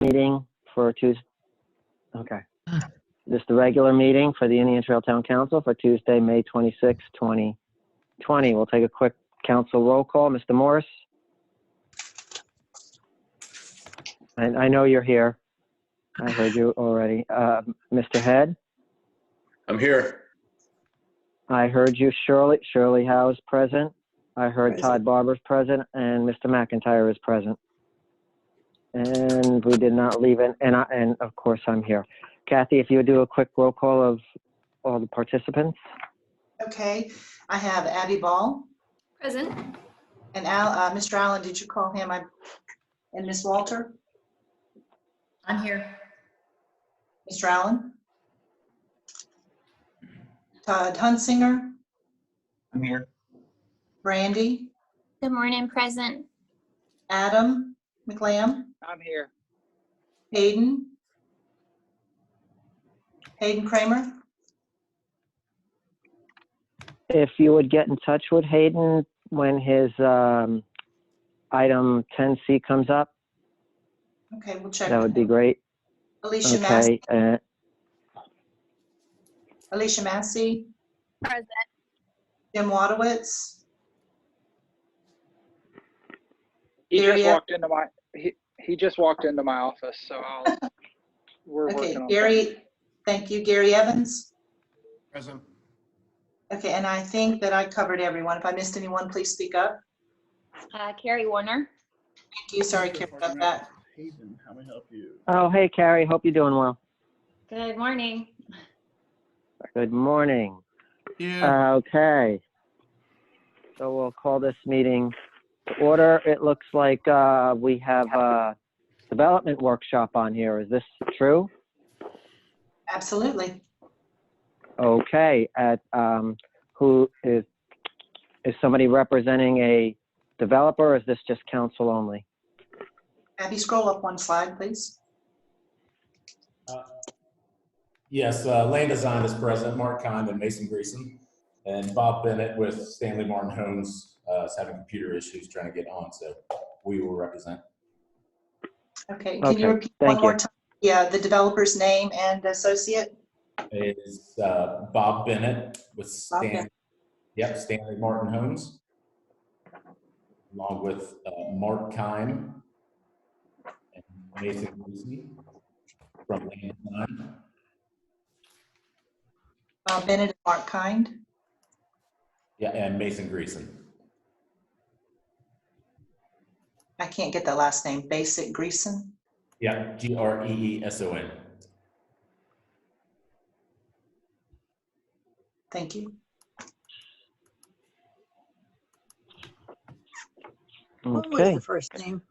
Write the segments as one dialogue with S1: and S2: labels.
S1: meeting for Tuesday. Okay. This is the regular meeting for the Indian Trail Town Council for Tuesday, May 26, 2020. We'll take a quick council roll call. Mr. Morris? I know you're here. I heard you already. Mr. Head?
S2: I'm here.
S1: I heard you, Shirley. Shirley Howe is present. I heard
S3: Present.
S1: Todd Barber's present, and Mr. McIntyre is present. And we did not leave it, and of course I'm here. Kathy, if you would do a quick roll call of all the participants.
S3: Okay, I have Abby Ball
S4: Present.
S3: and Mr. Allen, did you call him? And Miss Walter?
S4: I'm here.
S3: Mr. Allen? Todd Hunsinger?
S2: I'm here.
S3: Brandy?
S4: Good morning, present.
S3: Adam McLam?
S5: I'm here.
S3: Hayden? Hayden Kramer?
S1: If you would get in touch with Hayden when his item 10C comes up,
S3: Okay, we'll check.
S1: that
S3: with
S1: would be
S3: him.
S1: great.
S3: Alicia Massey?
S1: Okay.
S3: Alicia Massey?
S4: Present.
S3: Jim Wadowitz?
S5: He
S3: Gary,
S5: just walked into my he just walked into my office, so we're
S3: Okay,
S5: working on
S3: Gary, thank you. Gary Evans?
S2: Present.
S3: Okay, and I think that I covered everyone. If I missed anyone, please speak up.
S4: Carrie Warner.
S3: Thank you. Sorry, Carrie, about that.
S2: Hayden, how may I help you?
S1: Oh, hey, Carrie. Hope you're doing well.
S4: Good morning.
S1: Good morning.
S2: Yeah.
S1: Okay. So we'll call this meeting to order. It looks like we have a development workshop on here. Is this true?
S3: Absolutely.
S1: Okay. Who is somebody representing a developer, or is this just council only?
S3: Abby, scroll up one slide, please.
S6: Yes, Land Design is present, Mark Kind and Mason Greason, and Bob Bennett with Stanley Martin Homes is having computer issues trying to get on, so we will represent.
S3: Okay, can you
S1: Okay,
S3: repeat
S1: thank
S3: one more
S1: you.
S3: time? Yeah, the developer's name and associate?
S6: It is Bob Bennett with
S3: Bob Bennett.
S6: Stanley Martin Homes, along with Mark Kind and Mason Greason from Land Design.
S3: Bob Bennett and Mark Kind.
S6: Yeah, and Mason Greason.
S3: I can't get that last name. Basic Greason.
S6: Yeah, Greeson.
S3: Thank you.
S7: What was
S1: Okay.
S7: the first name?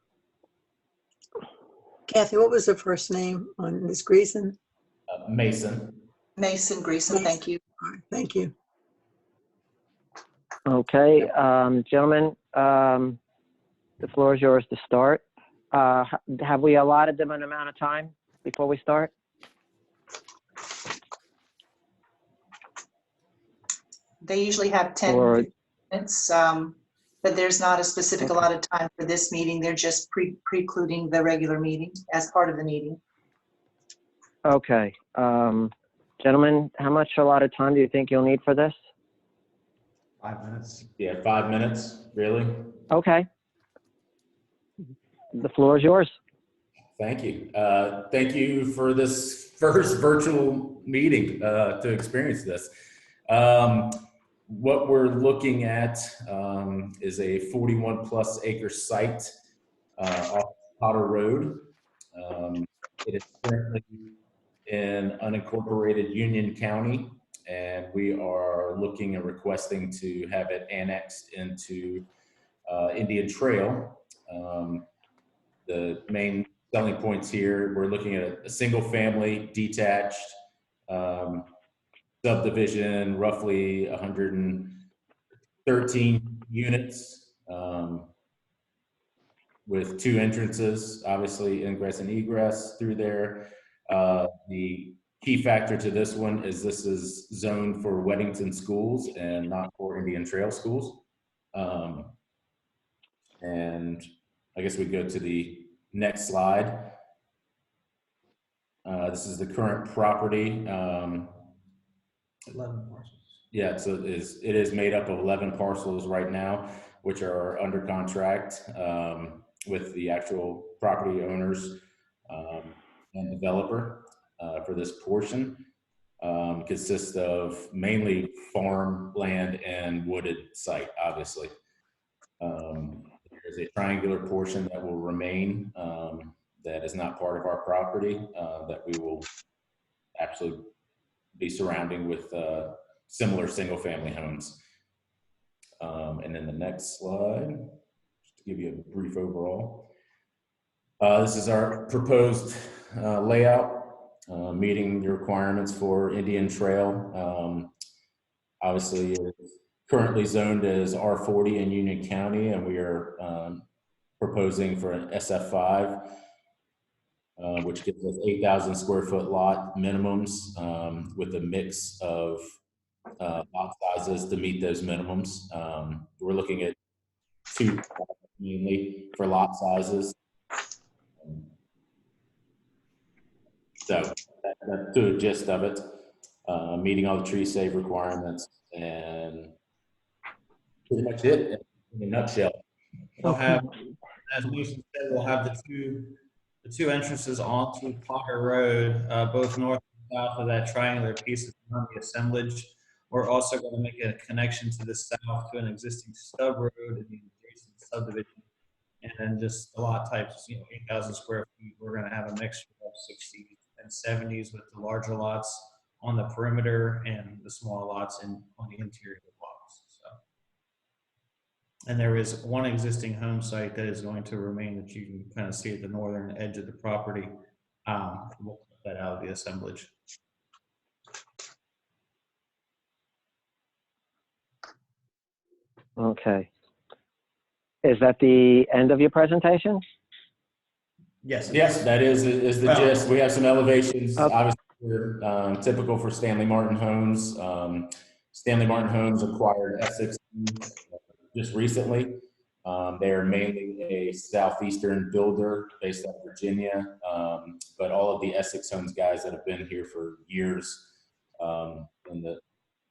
S7: Kathy, what was the first name on Ms. Greason?
S6: Mason.
S3: Mason Greason, thank you.
S7: All right, thank you.
S1: Okay, gentlemen, the floor is yours to start. Have we allotted them an amount of time before we start?
S3: They usually have 10
S1: Or-
S3: minutes, but there's not a specific allotted time for this meeting. They're just precluding the regular meeting as part of the meeting.
S1: Okay, gentlemen, how much allotted time do you think you'll need for this?
S6: 5 minutes. Yeah, 5 minutes, really?
S1: Okay. The floor is yours.
S6: Thank you. Thank you for this first virtual meeting to experience this. What we're looking at is a 41 plus acre site off Potter Road. It is currently in unincorporated Union County, and we are looking and requesting to have it annexed into Indian Trail. The main selling points here, we're looking at a single family detached subdivision, roughly 113 units with 2 entrances, obviously ingress and egress through there. The key factor to this one is this is zoned for Weddington schools and not for Indian Trail schools. And I guess we go to the next slide. This is the current property.
S8: 11 parcels.
S6: Yeah, so it is made up of 11 parcels right now, which are under contract with the actual property owners and developer for this portion. Consists of mainly farm land and wooded site, obviously. There's a triangular portion that will remain that is not part of our property that we will actually be surrounding with similar single-family homes. And then the next slide, just to give you a brief overall. This is our proposed layout, meeting the requirements for Indian Trail. Obviously, it's currently zoned as R40 in Union County, and we are proposing for an SF5, which gives us 8,000 square foot lot minimums with a mix of lot sizes to meet those minimums. We're looking at 2 mainly for lot sizes. So that's the gist of it. Meeting all the tree save requirements, and pretty much it in a nutshell.
S8: We'll have, as Lucy said, we'll have the two entrances onto Potter Road, both north and south of that triangular piece of the assemblage. We're also going to make a connection to the south to an existing stub road in the adjacent subdivision. And then just the lot types, 8,000 square feet. We're going to have a mixture of 60s and 70s with the larger lots on the perimeter and the smaller lots on the interior of the blocks. So, and there is one existing home site that is going to remain that you can kind of see at the northern edge of the property. We'll put that out of the assemblage.
S1: Okay. Is that the end of your presentation?
S8: Yes.
S6: Yes, that is the gist. We have some elevations,
S1: Okay.
S6: obviously typical for Stanley Martin Homes. Stanley Martin Homes acquired Essex just recently. They are mainly a southeastern builder based out of Virginia, but all of the Essex Homes guys that have been here for years in the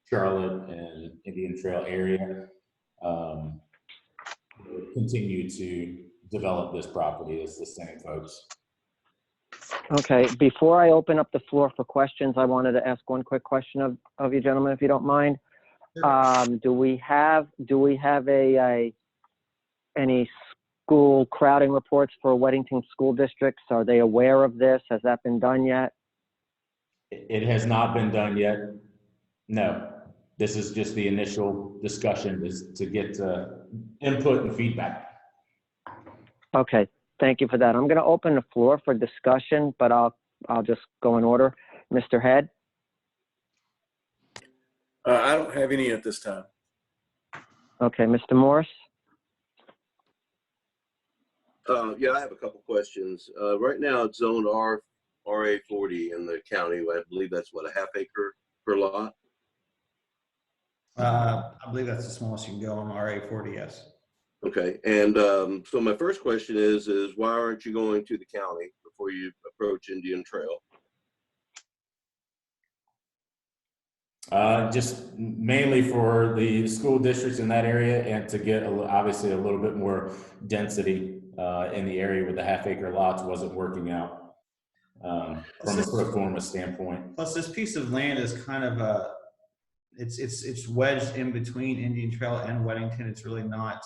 S6: Charlotte and Indian Trail area continue to develop this property as the same folks.
S1: Okay, before I open up the floor for questions, I wanted to ask one quick question of you gentlemen, if you don't mind. Do we have any school crowding reports for Weddington school districts? Are they aware of this? Has that been done yet?
S6: It has not been done yet. No, this is just the initial discussion is to get input and feedback.
S1: Okay, thank you for that. I'm going to open the floor for discussion, but I'll just go in order. Mr. Head?
S2: I don't have any at this time.
S1: Okay, Mr. Morse?
S9: Yeah, I have a couple questions. Right now it's zoned RA40 in the county. I believe that's what, a half acre per lot?
S8: I believe that's the smallest you can go on RA40, yes.
S9: Okay, and so my first question is why aren't you going to the county before you approach Indian Trail?
S6: Just mainly for the school districts in that area and to get obviously a little bit more density in the area with the half-acre lots wasn't working out from a pro forma standpoint.
S8: Plus, this piece of land is kind of it's wedged in between Indian Trail and Weddington. It's really not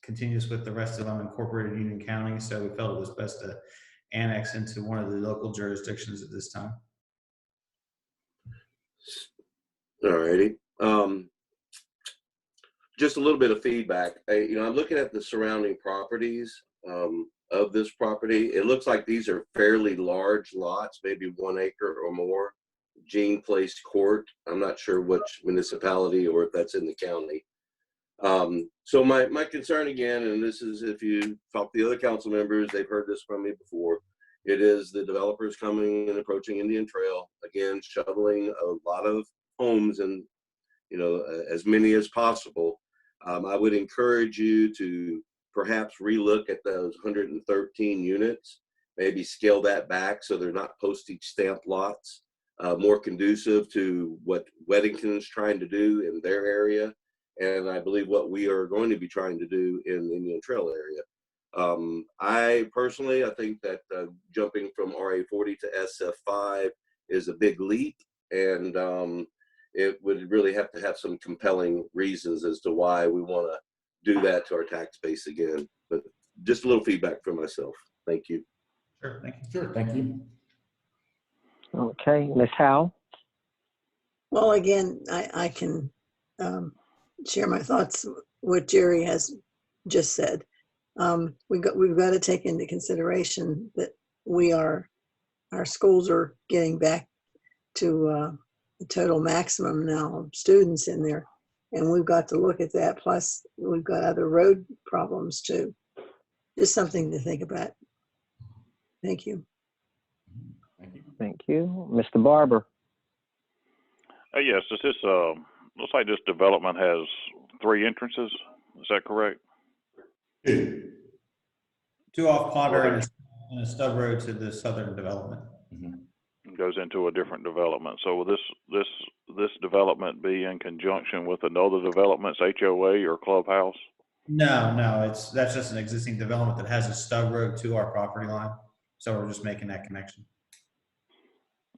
S8: continuous with the rest of unincorporated Union County, so we felt it was best to annex into one of the local jurisdictions at this time.
S9: All righty. Just a little bit of feedback. I'm looking at the surrounding properties of this property. It looks like these are fairly large lots, maybe 1 acre or more. Jean Place Court. I'm not sure which municipality or if that's in the county. So my concern again, and this is if you talk to the other council members, they've heard this from me before. It is the developers coming and approaching Indian Trail, again, shoveling a lot of homes and, as many as possible. I would encourage you to perhaps relook at those 113 units maybe scale that back so they're not postage stamp lots, more conducive to what Weddington's trying to do in their area. And I believe what we are going to be trying to do in the Indian Trail area. I personally, I think that jumping from RA40 to SF5 is a big leap, and it would really have to have some compelling reasons as to why we want to do that to our tax base again. But just a little feedback from myself. Thank you.
S8: Sure, thank you.
S6: Sure, thank you.
S1: Okay, Ms. Howe?
S7: Well, again, I can share my thoughts, what Jerry has just said. We've got to take into consideration that our schools are getting back to the total maximum now of students in there. And we've got to look at that. Plus, we've got other road problems too. Just something to think about. Thank you.
S6: Thank you.
S1: Thank you. Mr. Barber?
S10: Yes, looks like this development has 3 entrances. Is that correct?
S8: Two off Potter and a stub road to the southern development.
S10: It goes into a different development. So will this development be in conjunction with another development's HOA or clubhouse?
S8: No, that's just an existing development that has a stub road to our property line. So we're just making that connection.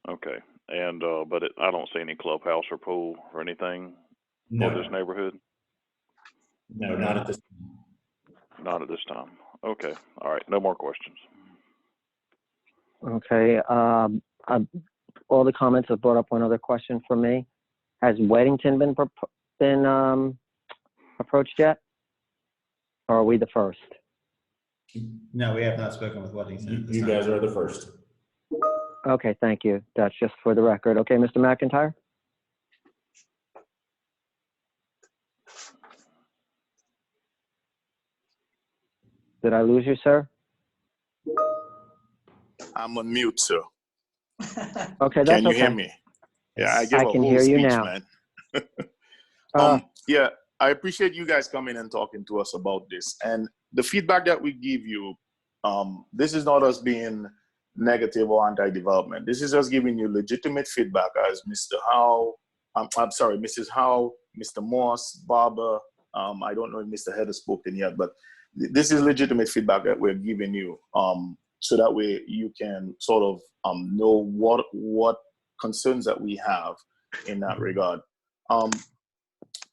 S10: Okay. And but I don't see any clubhouse or pool or anything
S6: No,
S10: for this neighborhood.
S6: no, not at this time.
S10: Not at this time. Okay. All right. No more questions.
S1: Okay, all the comments have brought up one other question for me. Has Weddington been approached yet? Or are we the first?
S8: No, we have not spoken with Weddington.
S6: You guys are the first.
S1: Okay, thank you. That's just for the record. Okay, Mr. McIntyre? Did I lose you, sir?
S11: I'm on mute, sir.
S1: Okay, that's
S11: Can you
S1: okay.
S11: hear me? Yeah, I gave
S1: I
S11: a
S1: can
S11: whole
S1: hear you
S11: speech,
S1: now.
S11: man. Yeah, I appreciate you guys coming and talking to us about this. And the feedback that we give you, this is not us being negative or anti-development. This is us giving you legitimate feedback as Mr. Howe, I'm sorry, Mrs. Howe, Mr. Moss, Barber. I don't know if Mr. Head has spoken yet, but this is legitimate feedback that we're giving you. So that way you can sort of know what concerns that we have in that regard.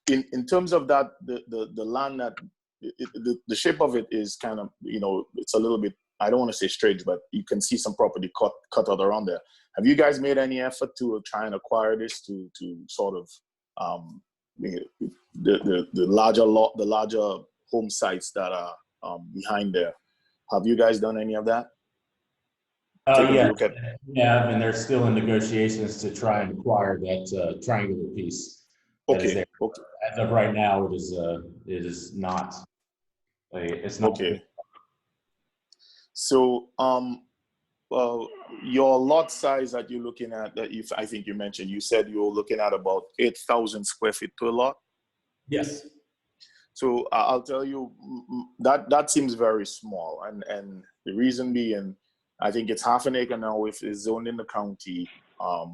S11: In terms of that, the land that the shape of it is kind of, it's a little bit, I don't want to say strange, but you can see some property cut out around there. Have you guys made any effort to try and acquire this to sort of the larger home sites that are behind there? Have you guys done any of that?
S6: Yeah, and they're still in negotiations to try and acquire that triangular piece.
S11: Okay.
S6: As of right now, it is not. It's not.
S11: Okay. So, your lot size that you're looking at, I think you mentioned, you said you're looking at about 8,000 square feet per lot.
S6: Yes.
S11: So I'll tell you that seems very small, and the reason being, I think it's half an acre now. If it's zoned in the county,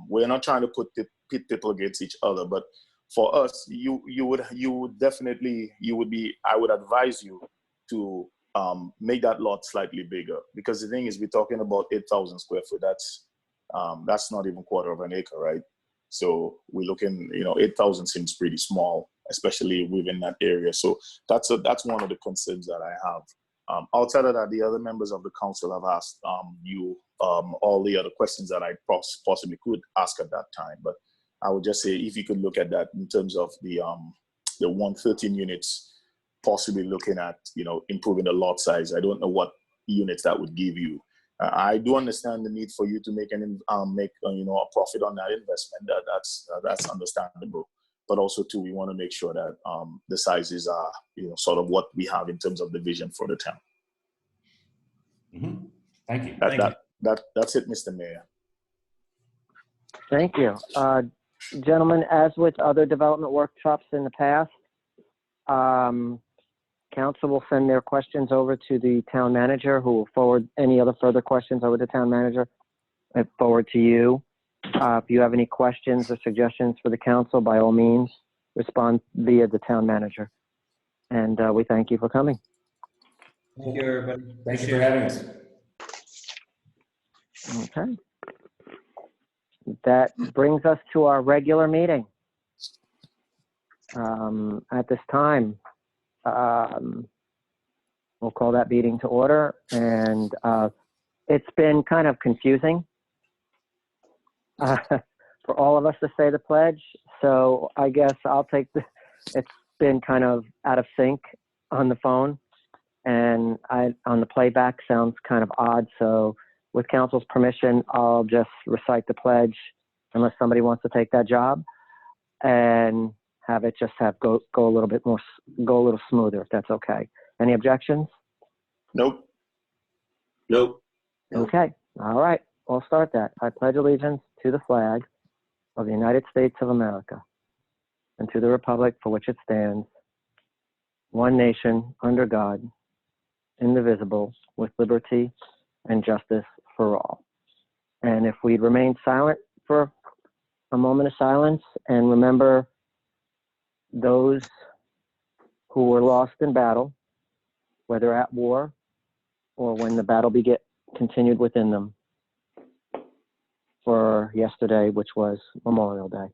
S11: we're not trying to pit people against each other, but for us, I would advise you to make that lot slightly bigger, because the thing is, we're talking about 8,000 square foot. That's not even quarter of an acre, right? So we're looking, 8,000 seems pretty small, especially within that area. So that's one of the concerns that I have. Outside of that, the other members of the council have asked you all the other questions that I possibly could ask at that time. But I would just say, if you could look at that in terms of the 113 units, possibly looking at, improving the lot size. I don't know what units that would give you. I do understand the need for you to make a profit on that investment. That's understandable. But also too, we want to make sure that the sizes are, sort of what we have in terms of the vision for the town.
S6: Mm-hmm. Thank you.
S11: That's it, Mr. Mayor.
S1: Thank you. Gentlemen, as with other development workshops in the past, Council will send their questions over to the town manager, who will forward any other further questions over to the town manager and forward to you. If you have any questions or suggestions for the council, by all means, respond via the town manager. And we thank you for coming.
S8: Thank you, everybody.
S6: Thank you for having us.
S1: Okay. That brings us to our regular meeting. At this time, we'll call that meeting to order. And it's been kind of confusing for all of us to say the pledge. So I guess I'll take it's been kind of out of sync on the phone, and on the playback sounds kind of odd. So with council's permission, I'll just recite the pledge unless somebody wants to take that job, and have it just go a little bit more, go a little smoother, if that's okay. Any objections?
S11: Nope.
S9: Nope.
S1: Okay. All right. We'll start that. I pledge allegiance to the flag of the United States of America and to the republic for which it stands, one nation, under God, indivisible, with liberty and justice for all. And if we'd remain silent for a moment of silence and remember those who were lost in battle, whether at war or when the battle continued within them, for yesterday, which was Memorial Day.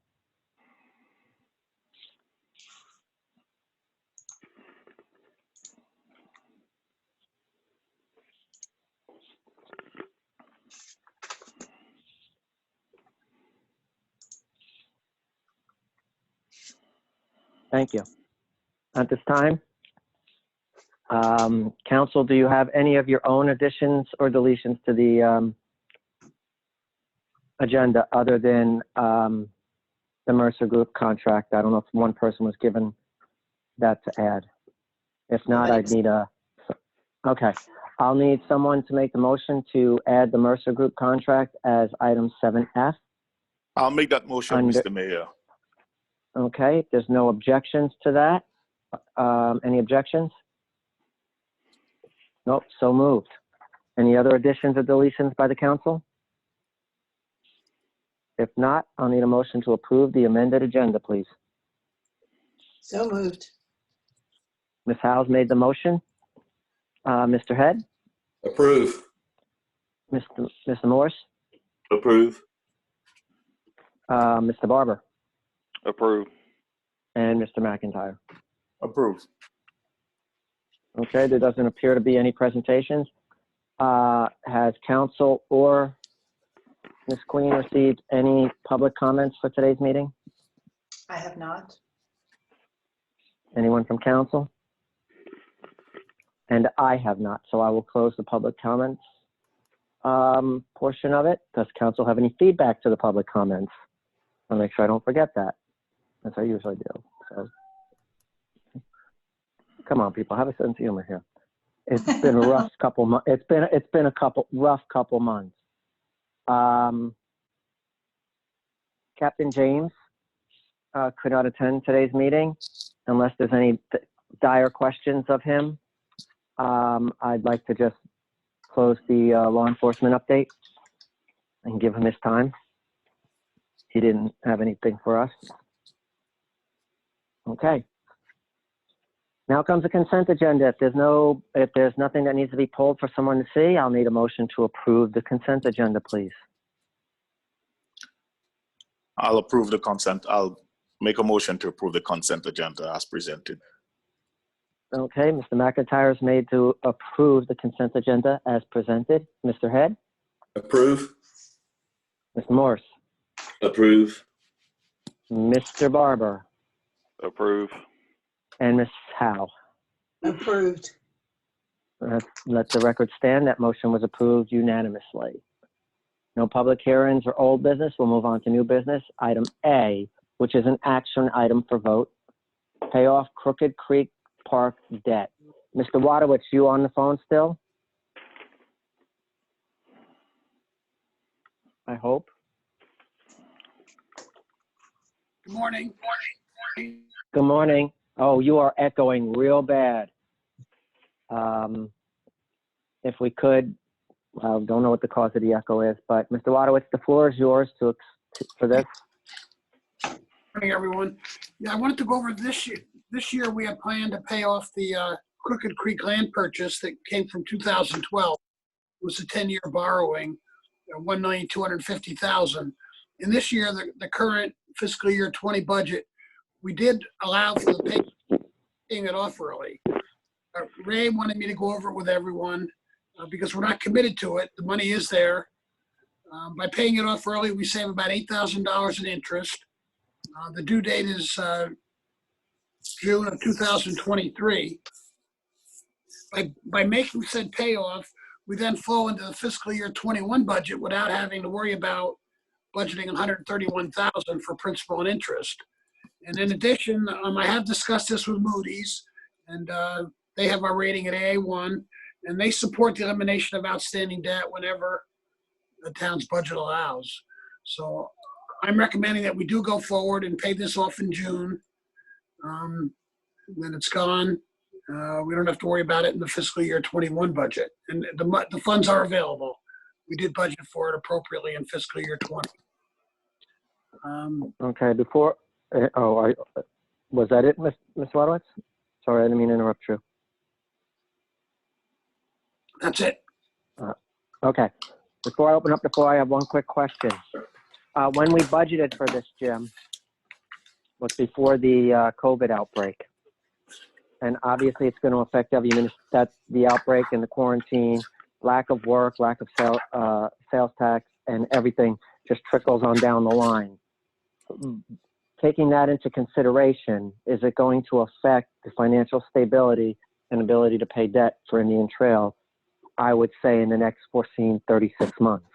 S1: Thank you. At this time, council, do you have any of your own additions or deletions to the agenda other than the Mercer Group contract? I don't know if one person was given that to add. If not, I'd need okay. I'll need someone to make the motion to add the Mercer Group contract as item 7F.
S11: I'll make that motion, Mr. Mayor.
S1: Okay, if there's no objections to that. Any objections? Nope, so moved. Any other additions or deletions by the council? If not, I'll need a motion to approve the amended agenda, please.
S7: So moved.
S1: Ms. Howes made the motion. Mr. Head?
S2: Approve.
S1: Mr. Morse?
S9: Approve.
S1: Mr. Barber?
S10: Approve.
S1: And Mr. McIntyre?
S11: Approve.
S1: Okay, there doesn't appear to be any presentations. Has council or Ms. Queen received any public comments for today's meeting?
S3: I have not.
S1: Anyone from council? And I have not, so I will close the public comments portion of it. Does council have any feedback to the public comments? I'll make sure I don't forget that, as I usually do. So, come on, people, have a sense of humor here. It's been a rough couple months. It's been a rough couple months. Captain James could not attend today's meeting unless there's any dire questions of him. I'd like to just close the law enforcement update and give him his time. He didn't have anything for us. Okay. Now comes the consent agenda. If there's nothing that needs to be pulled for someone to see, I'll need a motion to approve the consent agenda, please.
S11: I'll approve the consent. I'll make a motion to approve the consent agenda as presented.
S1: Okay, Mr. McIntyre is made to approve the consent agenda as presented. Mr. Head?
S2: Approve.
S1: Mr. Morse?
S9: Approve.
S1: Mr. Barber?
S10: Approve.
S1: And Ms. Howe?
S7: Approved.
S1: Let the record stand. That motion was approved unanimously. No public hearings or old business. We'll move on to new business. Item A, which is an action item for vote. Pay off Crooked Creek Park debt. Mr. Wadowitz, you on the phone still? I hope.
S12: Good morning.
S1: Good morning. Oh, you are echoing real bad. If we could, I don't know what the cause of the echo is, but Mr. Wadowitz, the floor is yours for this.
S12: Morning, everyone. Yeah, I wanted to go over this year. This year, we had planned to pay off the Crooked Creek land purchase that came from 2012. It was a 10-year borrowing, $1,250,000. And this year, the current fiscal year 20 budget, we did allow for the paying it off early. Ray wanted me to go over it with everyone because we're not committed to it. The money is there. By paying it off early, we save about $8,000 in interest. The due date is June of 2023. By making said payoff, we then flow into the fiscal year 21 budget without having to worry about budgeting $131,000 for principal and interest. And in addition, I have discussed this with Moody's, and they have our rating at A1, and they support the elimination of outstanding debt whenever the town's budget allows. So I'm recommending that we do go forward and pay this off in June. Then it's gone. We don't have to worry about it in the fiscal year 21 budget. And the funds are available. We did budget for it appropriately in fiscal year 20.
S1: Okay, before, was that it, Ms. Wadowitz? Sorry, I didn't mean to interrupt you.
S12: That's it.
S1: Okay, before I open up the floor, I have one quick question. When we budgeted for this, Jim, was before the COVID outbreak. And obviously it's going to affect that's the outbreak and the quarantine, lack of work, lack of sales tax, and everything just trickles on down the line. Taking that into consideration, is it going to affect the financial stability and ability to pay debt for Indian Trail, I would say, in the next foreseen 36 months?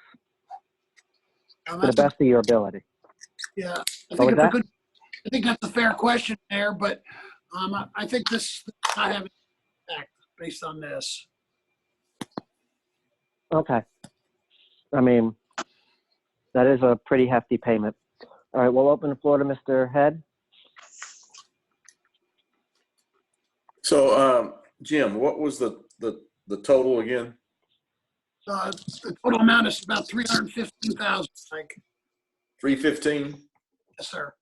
S1: To the best of your ability.
S12: Yeah, I
S1: What was that?
S12: I think that's a fair question there, but I think this not having an impact based on this.
S1: Okay. I mean, that is a pretty hefty payment. All right, we'll open the floor to Mr. Head.
S2: So, Jim, what was the total again?
S12: The total amount is about $315,000, Mike.
S2: 315?
S12: Yes, sir.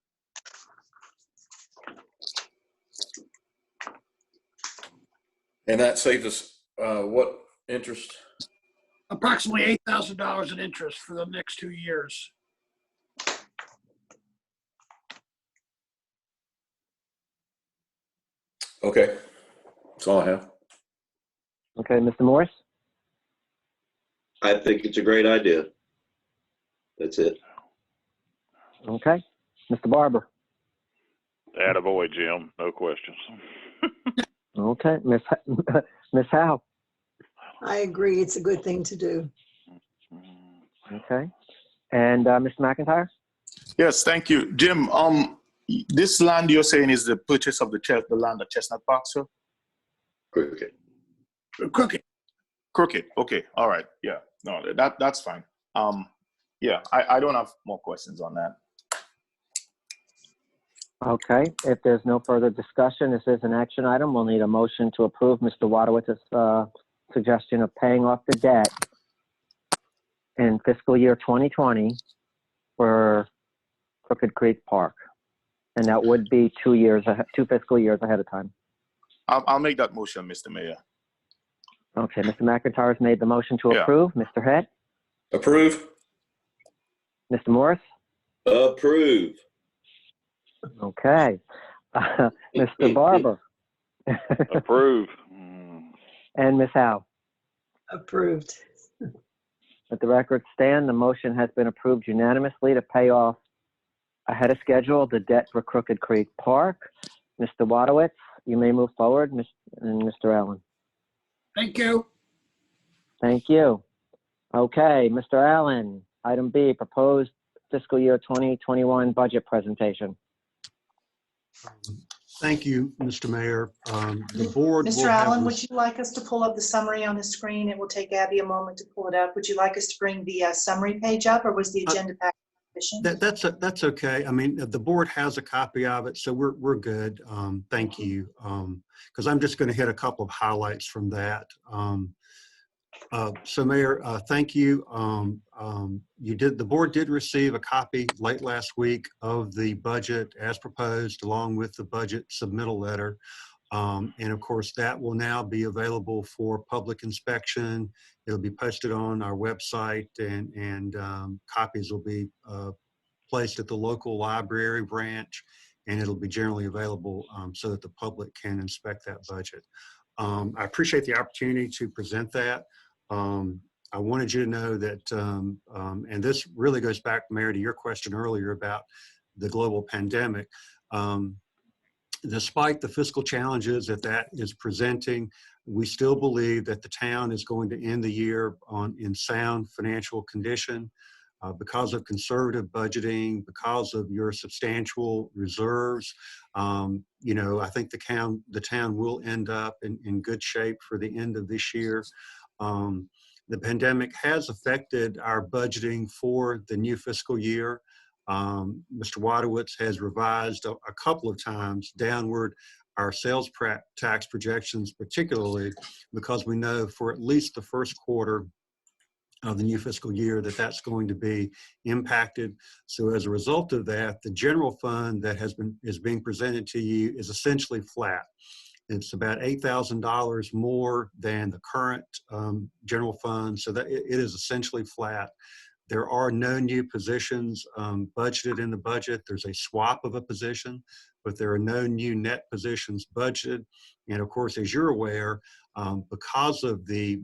S2: And that saves us, what interest?
S12: Approximately $8,000 in interest for the next 2 years.
S2: Okay, that's all I have.
S1: Okay, Mr. Morris?
S9: I think it's a great idea. That's it.
S1: Okay. Mr. Barber?
S10: Attaboy, Jim. No questions.
S1: Okay. Miss Howe?
S7: I agree. It's a good thing to do.
S1: Okay. And Mr. McIntyre?
S11: Yes, thank you. Jim, this land you're saying is the purchase of the land at Chestnut Park, sir?
S9: Crooked.
S11: Crooked. Okay. All right. Yeah. No, that's fine. Yeah, I don't have more questions on that.
S1: Okay. If there's no further discussion, this is an action item. We'll need a motion to approve Mr. Wadowitz's suggestion of paying off the debt in fiscal year 2020 for Crooked Creek Park. And that would be 2 fiscal years ahead of time.
S11: I'll make that motion, Mr. Mayor.
S1: Okay, Mr. McIntyre's made the motion to approve. Mr. Head?
S2: Approve.
S1: Mr. Morris?
S9: Approve.
S1: Okay. Mr. Barber?
S10: Approve.
S1: And Ms. Howe?
S7: Approved.
S1: Let the record stand. The motion has been approved unanimously to pay off ahead of schedule the debt for Crooked Creek Park. Mr. Wadowitz, you may move forward, and Mr. Allen.
S12: Thank you.
S1: Thank you. Okay, Mr. Allen, item B, proposed fiscal year 2021 budget presentation.
S13: Thank you, Mr. Mayor. The board
S3: Mr.
S13: will have
S3: Allen, would you like us to pull up the summary on the screen? It will take Abby a moment to pull it up. Would you like us to bring the summary page up, or was the agenda pack sufficient?
S13: That's okay. I mean, the board has a copy of it, so we're good. Thank you. Because I'm just going to hit a couple of highlights from that. So Mayor, thank you. The board did receive a copy late last week of the budget as proposed, along with the budget submittal letter. And of course, that will now be available for public inspection. It'll be posted on our website, and copies will be placed at the local library branch, and it'll be generally available so that the public can inspect that budget. I appreciate the opportunity to present that. I wanted you to know that, and this really goes back, Mayor, to your question earlier about the global pandemic. Despite the fiscal challenges that is presenting, we still believe that the town is going to end the year in sound financial condition because of conservative budgeting, because of your substantial reserves. You know, I think the town will end up in good shape for the end of this year. The pandemic has affected our budgeting for the new fiscal year. Mr. Wadowitz has revised a couple of times downward our sales tax projections, particularly because we know for at least the first quarter of the new fiscal year that's going to be impacted. So as a result of that, the general fund that is being presented to you is essentially flat. It's about $8,000 more than the current general fund, so that it is essentially flat. There are no new positions budgeted in the budget. There's a swap of a position, but there are no new net positions budgeted. And of course, as you're aware, because of the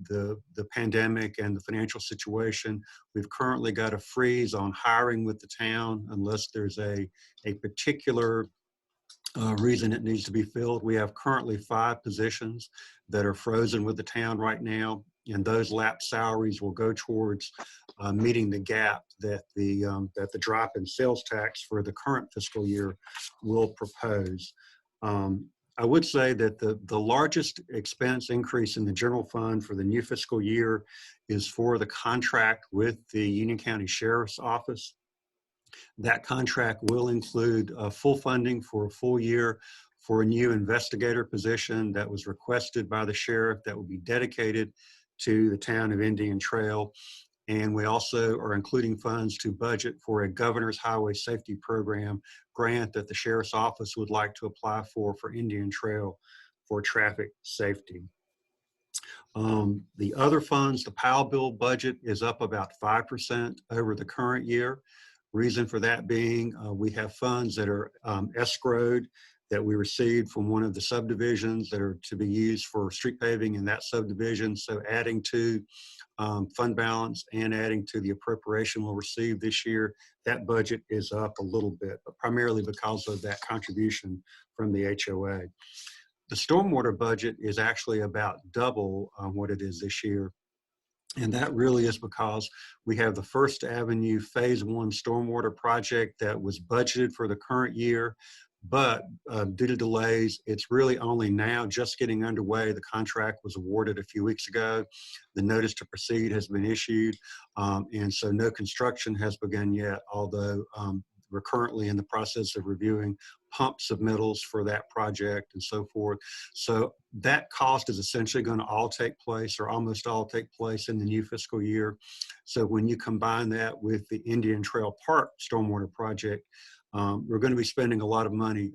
S13: pandemic and the financial situation, we've currently got a freeze on hiring with the town unless there's a particular reason it needs to be filled. We have currently 5 positions that are frozen with the town right now, and those lapsed salaries will go towards meeting the gap that the drop in sales tax for the current fiscal year will propose. I would say that the largest expense increase in the general fund for the new fiscal year is for the contract with the Union County Sheriff's Office. That contract will include full funding for a full year for a new investigator position that was requested by the sheriff that will be dedicated to the town of Indian Trail. And we also are including funds to budget for a Governor's Highway Safety Program grant that the Sheriff's Office would like to apply for Indian Trail for traffic safety. The other funds, the POW bill budget is up about 5% over the current year. Reason for that being we have funds that are escrowed that we received from one of the subdivisions that are to be used for street paving in that subdivision. So adding to fund balance and adding to the appropriation we'll receive this year, that budget is up a little bit, but primarily because of that contribution from the HOA. The stormwater budget is actually about double what it is this year. And that really is because we have the First Avenue Phase 1 stormwater project that was budgeted for the current year, but due to delays, it's really only now just getting underway. The contract was awarded a few weeks ago. The notice to proceed has been issued, and so no construction has begun yet, although we're currently in the process of reviewing pump submittals for that project and so forth. So that cost is essentially going to all take place, or almost all take place, in the new fiscal year. So when you combine that with the Indian Trail Park stormwater project, we're going to be spending a lot of money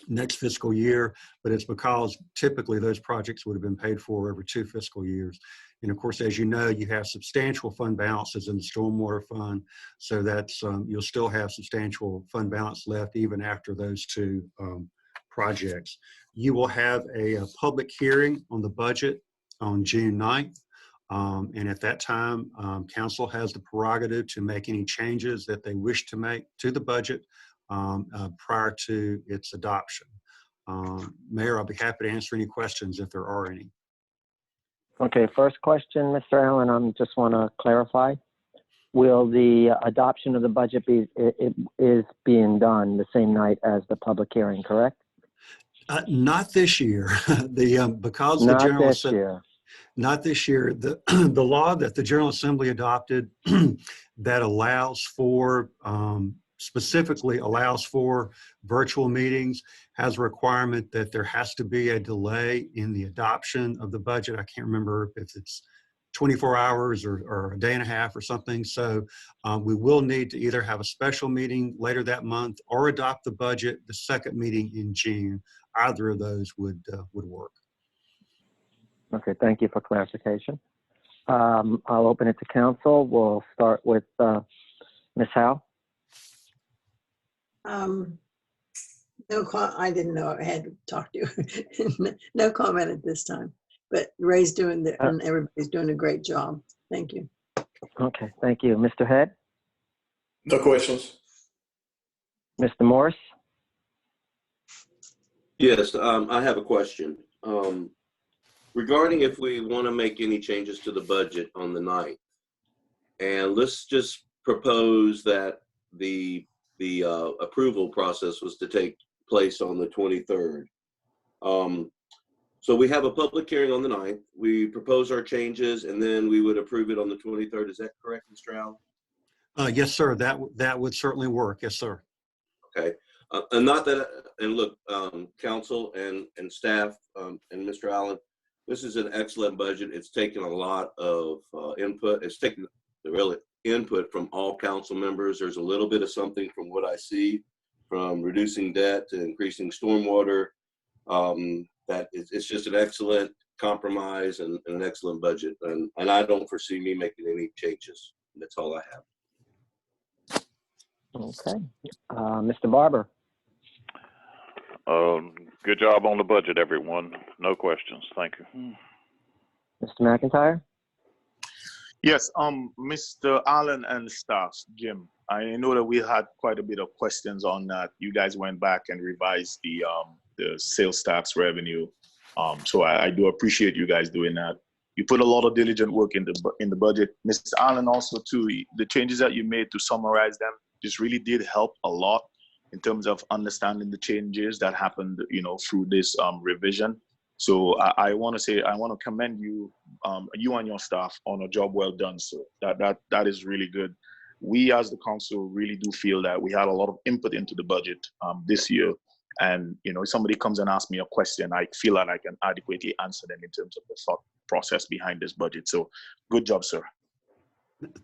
S13: next fiscal year, but it's because typically those projects would have been paid for over 2 fiscal years. And of course, as you know, you have substantial fund balances in the stormwater fund, so that's you'll still have substantial fund balance left even after those 2 projects. You will have a public hearing on the budget on June 9th. And at that time, council has the prerogative to make any changes that they wish to make to the budget prior to its adoption. Mayor, I'll be happy to answer any questions if there are any.
S1: Okay, first question, Mr. Allen, I just want to clarify. Will the adoption of the budget is being done the same night as the public hearing, correct?
S13: Not this year. Because the
S1: Not
S13: General
S1: this year.
S13: Not this year. The, the law that the General Assembly adopted that allows for, specifically allows for virtual meetings has a requirement that there has to be a delay in the adoption of the budget. I can't remember if it's 24 hours or a day and a half or something. So we will need to either have a special meeting later that month or adopt the budget the second meeting in June. Either of those would work.
S1: Okay, thank you for clarification. I'll open it to council. We'll start with Ms. Howe.
S7: I didn't know I had to talk to you. No comment at this time. But Ray's doing and everybody's doing a great job. Thank you.
S1: Okay, thank you. Mr. Head?
S2: No questions.
S1: Mr. Morse?
S9: Yes, I have a question. Regarding if we want to make any changes to the budget on the 9th, and let's just propose that the approval process was to take place on the 23rd. So we have a public hearing on the 9th. We propose our changes, and then we would approve it on the 23rd. Is that correct, Mr. Allen?
S13: Yes, sir. That would certainly work. Yes, sir.
S9: Okay. And not that, and look, council and staff and Mr. Allen, this is an excellent budget. It's taken a lot of input. It's taken really input from all council members. There's a little bit of something from what I see, from reducing debt to increasing stormwater. That it's just an excellent compromise and an excellent budget. And I don't foresee me making any changes. That's all I have.
S1: Okay. Mr. Barber?
S10: Good job on the budget, everyone. No questions. Thank you.
S1: Mr. McIntyre?
S11: Yes, Mr. Allen and staff, Jim, I know that we had quite a bit of questions on that. You guys went back and revised the sales tax revenue. So I do appreciate you guys doing that. You put a lot of diligent work in the budget. Mr. Allen also too, the changes that you made to summarize them just really did help a lot in terms of understanding the changes that happened, through this revision. So I want to commend you, you and your staff on a job well done. So that is really good. We as the council really do feel that we had a lot of input into the budget this year. And, if somebody comes and asks me a question, I feel that I can adequately answer them in terms of the thought process behind this budget. So good job, sir.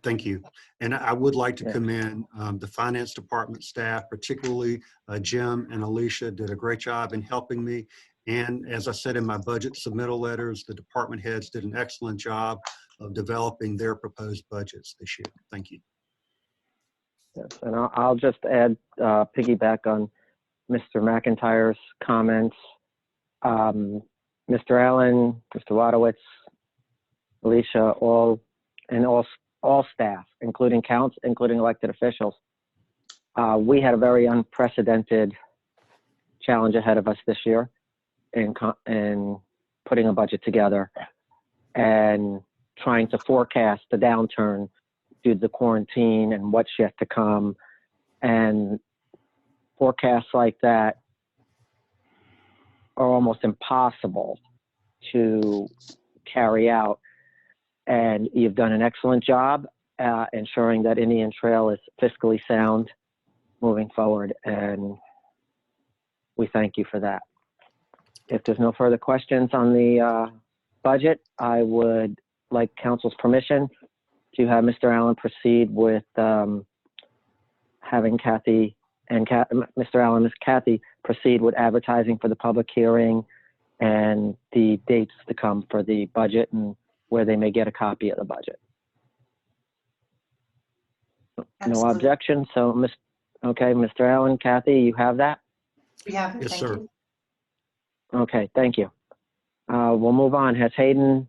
S13: Thank you. And I would like to commend the finance department staff, particularly Jim and Alicia did a great job in helping me. And as I said in my budget submittal letters, the department heads did an excellent job of developing their proposed budgets this year. Thank you.
S1: Yes, and I'll just add, piggyback on Mr. McIntyre's comments. Mr. Allen, Mr. Wadowitz, Alicia, all staff, including elected officials. We had a very unprecedented challenge ahead of us this year in putting a budget together and trying to forecast the downturn due to the quarantine and what's yet to come. And forecasts like that are almost impossible to carry out. And you've done an excellent job ensuring that Indian Trail is fiscally sound moving forward. And we thank you for that. If there's no further questions on the budget, I would like council's permission to have Mr. Allen proceed with having Kathy and Mr. Allen, Ms. Kathy proceed with advertising for the public hearing and the dates to come for the budget and where they may get a copy of the budget.
S3: Absolutely.
S1: No objection. So, okay, Mr. Allen, Kathy, you have that?
S3: We have it.
S13: Yes,
S3: Thank
S13: sir.
S3: you.
S1: Okay, thank you. We'll move on. Has Hayden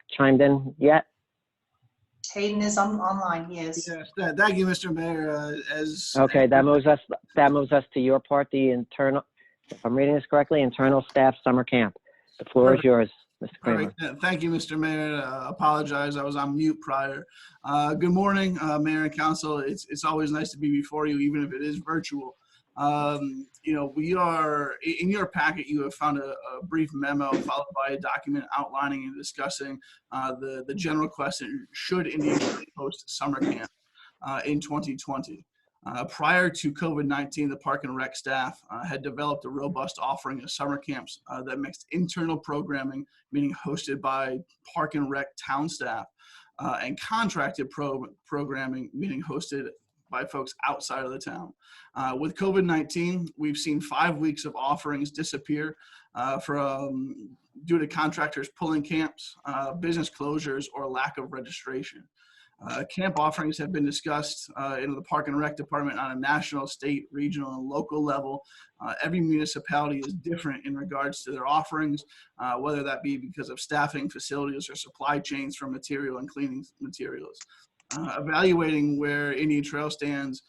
S1: chimed in yet?
S3: Hayden is online. He is.
S12: Yes, thank you, Mr. Mayor.
S1: Okay, that moves us to your part, the internal, if I'm reading this correctly, internal staff summer camp. The floor is yours, Mr.
S12: All
S1: Kramer.
S12: right. Thank you, Mr. Mayor. Apologize, I was on mute prior. Good morning, Mayor and Council. It's always nice to be before you, even if it is virtual.
S14: We are, in your packet, you have found a brief memo followed by a document outlining and discussing the general question, should Indian Trail host summer camp in 2020? Prior to COVID-19, the Park and Rec staff had developed a robust offering of summer camps that mixed internal programming, meaning hosted by Park and Rec town staff, and contracted programming, meaning hosted by folks outside of the town. With COVID-19, we've seen 5 weeks of offerings disappear due to contractors pulling camps, business closures, or lack of registration. Camp offerings have been discussed in the Park and Rec Department on a national, state, regional, and local level. Every municipality is different in regards to their offerings, whether that be because of staffing, facilities, or supply chains for material and cleaning materials. Evaluating where Indian Trail stands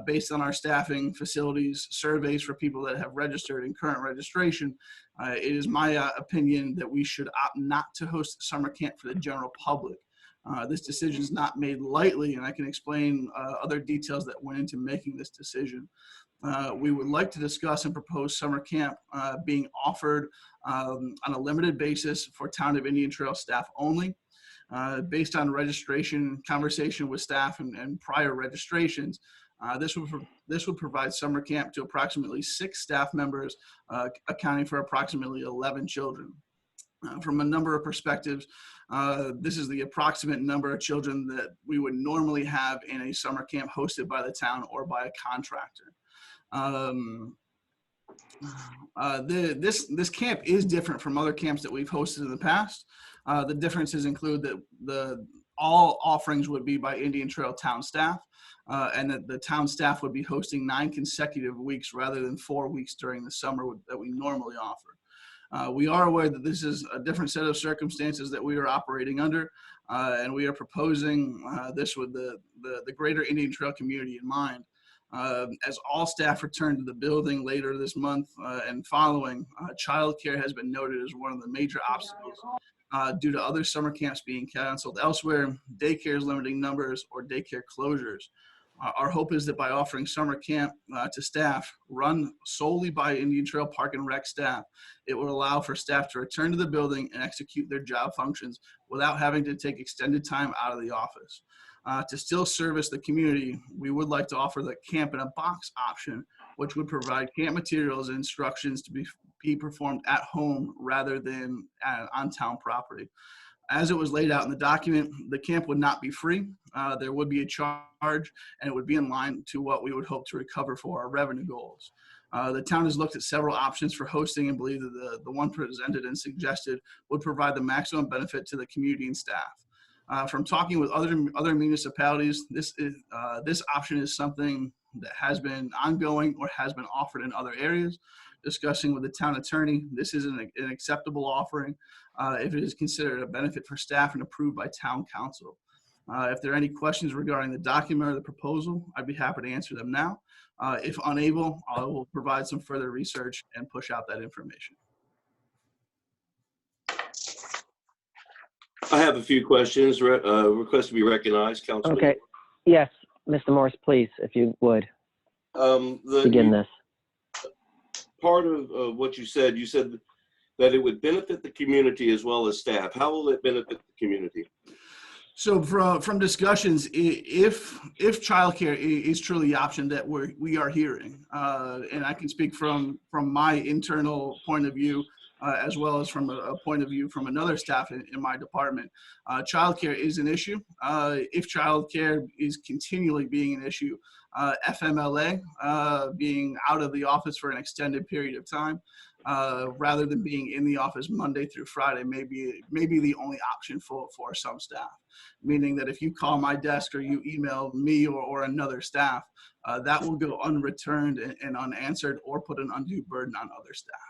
S14: based on our staffing, facilities, surveys for people that have registered and current registration, it is my opinion that we should opt not to host summer camp for the general public. This decision is not made lightly, and I can explain other details that went into making this decision. We would like to discuss and propose summer camp being offered on a limited basis for Town of Indian Trail staff only. Based on registration, conversation with staff, and prior registrations, this would provide summer camp to approximately 6 staff members, accounting for approximately 11 children. From a number of perspectives, this is the approximate number of children that we would normally have in a summer camp hosted by the town or by a contractor. This camp is different from other camps that we've hosted in the past. The differences include that all offerings would be by Indian Trail town staff, and that the town staff would be hosting 9 consecutive weeks rather than 4 weeks during the summer that we normally offer. We are aware that this is a different set of circumstances that we are operating under, and we are proposing this with the greater Indian Trail community in mind. As all staff return to the building later this month and following, childcare has been noted as one of the major obstacles due to other summer camps being canceled elsewhere, daycares limiting numbers, or daycare closures. Our hope is that by offering summer camp to staff run solely by Indian Trail Park and Rec staff, it will allow for staff to return to the building and execute their job functions without having to take extended time out of the office. To still service the community, we would like to offer the camp in a box option, which would provide camp materials and instructions to be performed at home rather than on town property. As it was laid out in the document, the camp would not be free. There would be a charge, and it would be in line to what we would hope to recover for our revenue goals. The town has looked at several options for hosting and believe that the one presented and suggested would provide the maximum benefit to the community and staff. From talking with other municipalities, this option is something that has been ongoing or has been offered in other areas. Discussing with the town attorney, this is an acceptable offering if it is considered a benefit for staff and approved by town council. If there are any questions regarding the document or the proposal, I'd be happy to answer them now. If unable, I will provide some further research and push out that information.
S9: I have a few questions. Request to be recognized, Councilman.
S1: Okay. Yes, Mr. Morris, please, if you would begin this.
S9: Part of what you said that it would benefit the community as well as staff. How will it benefit the community?
S14: So from discussions, if childcare is truly the option that we are hearing, and I can speak from my internal point of view, as well as from a point of view from another staff in my department, childcare is an issue. If childcare is continually being an issue, FMLA being out of the office for an extended period of time, rather than being in the office Monday through Friday, may be the only option for some staff. Meaning that if you call my desk or you email me or another staff, that will go unreturned and unanswered or put an undue burden on other staff.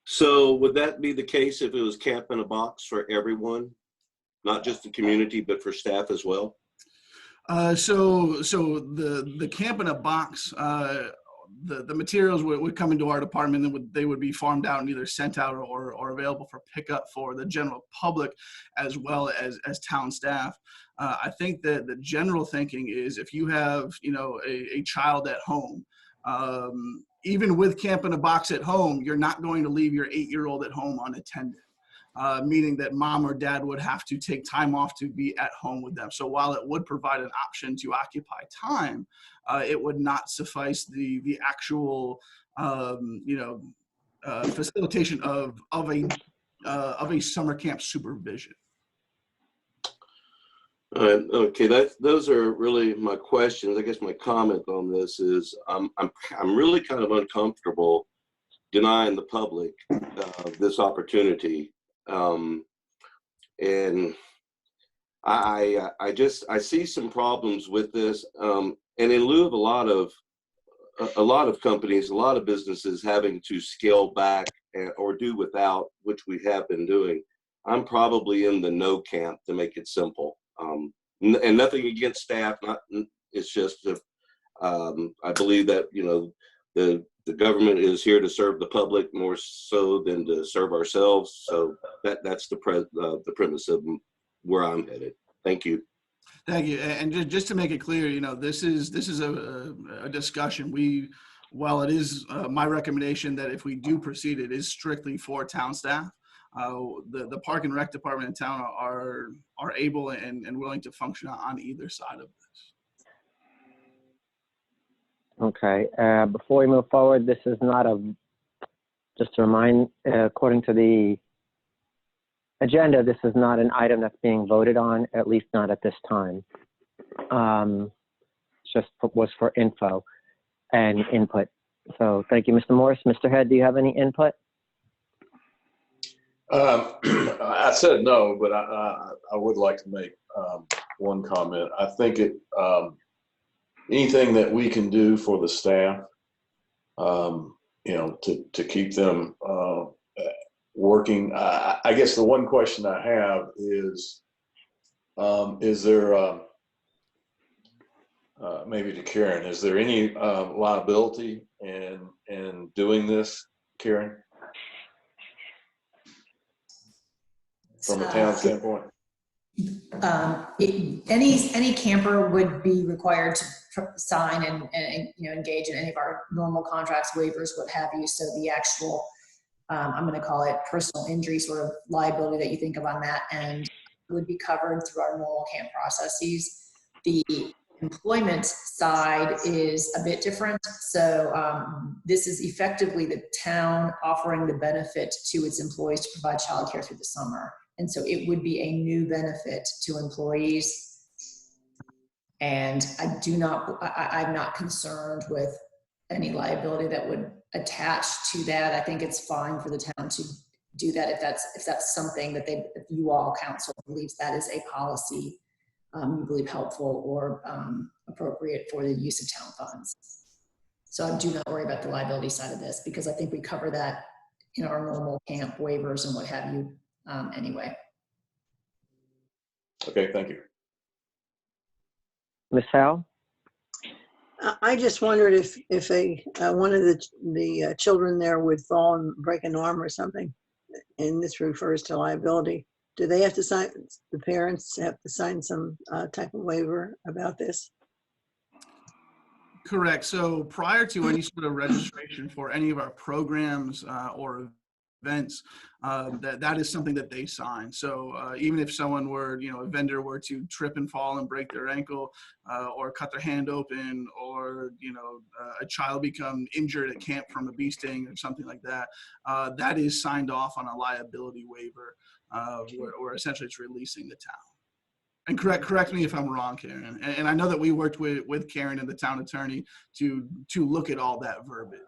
S9: So would that be the case if it was camp in a box for everyone, not just the community, but for staff as well?
S14: So the camp in a box, the materials would come into our department and they would be farmed out and either sent out or available for pickup for the general public as well as town staff. I think that the general thinking is if you have a child at home, Even with Camp in a Box at home, you're not going to leave your 8-year-old at home unattended, meaning that mom or dad would have to take time off to be at home with them. So while it would provide an option to occupy time, it would not suffice the actual facilitation of a summer camp supervision.
S9: All right, okay, those are really my questions. I guess my comment on this is I'm really kind of uncomfortable denying the public this opportunity, and I see some problems with this, and in lieu of a lot of companies, a lot of businesses having to scale back or do without, which we have been doing, I'm probably in the no camp, to make it simple. And nothing against staff, it's just I believe that the government is here to serve the public more so than to serve ourselves. So that's the premise of where I'm headed. Thank you.
S14: Thank you. And just to make it clear, this is a discussion. While it is my recommendation that if we do proceed, it is strictly for town staff. The Park and Rec department in town are able and willing to function on either side of this.
S1: Okay, before we move forward, this is not just to remind, according to the agenda, this is not an item that's being voted on, at least not at this time. Just was for info and input. So thank you, Mr. Morris. Mr. Head, do you have any input?
S2: I said no, but I would like to make one comment. I think anything that we can do for the staff, to keep them working. I guess the one question I have is there maybe to Karen, is there any liability in doing this, Karen? From a town standpoint?
S15: Any camper would be required to sign and engage in any of our normal contracts, waivers, what have you. So the actual, I'm going to call it personal injury sort of liability that you think of on that end would be covered through our normal camp processes. The employment side is a bit different. So this is effectively the town offering the benefit to its employees to provide childcare through the summer. And so it would be a new benefit to employees. And I'm not concerned with any liability that would attach to that. I think it's fine for the town to do that if that's something that if you all council believes that is a policy you believe helpful or appropriate for the use of town funds. So I do not worry about the liability side of this because I think we cover that in our normal camp waivers and what have you anyway.
S2: Okay, thank you.
S1: Ms. Howe?
S7: I just wondered if one of the children there would fall and break an arm or something, and this refers to liability. Do they have to sign? The parents have to sign some type of waiver about this?
S14: Correct. So prior to any sort of registration for any of our programs or events, that is something that they sign. So even if someone were, a vendor were to trip and fall and break their ankle or cut their hand open or, a child become injured at camp from a bee sting or something like that, that is signed off on a liability waiver where essentially it's releasing the town. And correct me if I'm wrong, Karen. And I know that we worked with Karen and the town attorney to look at all that verbiage.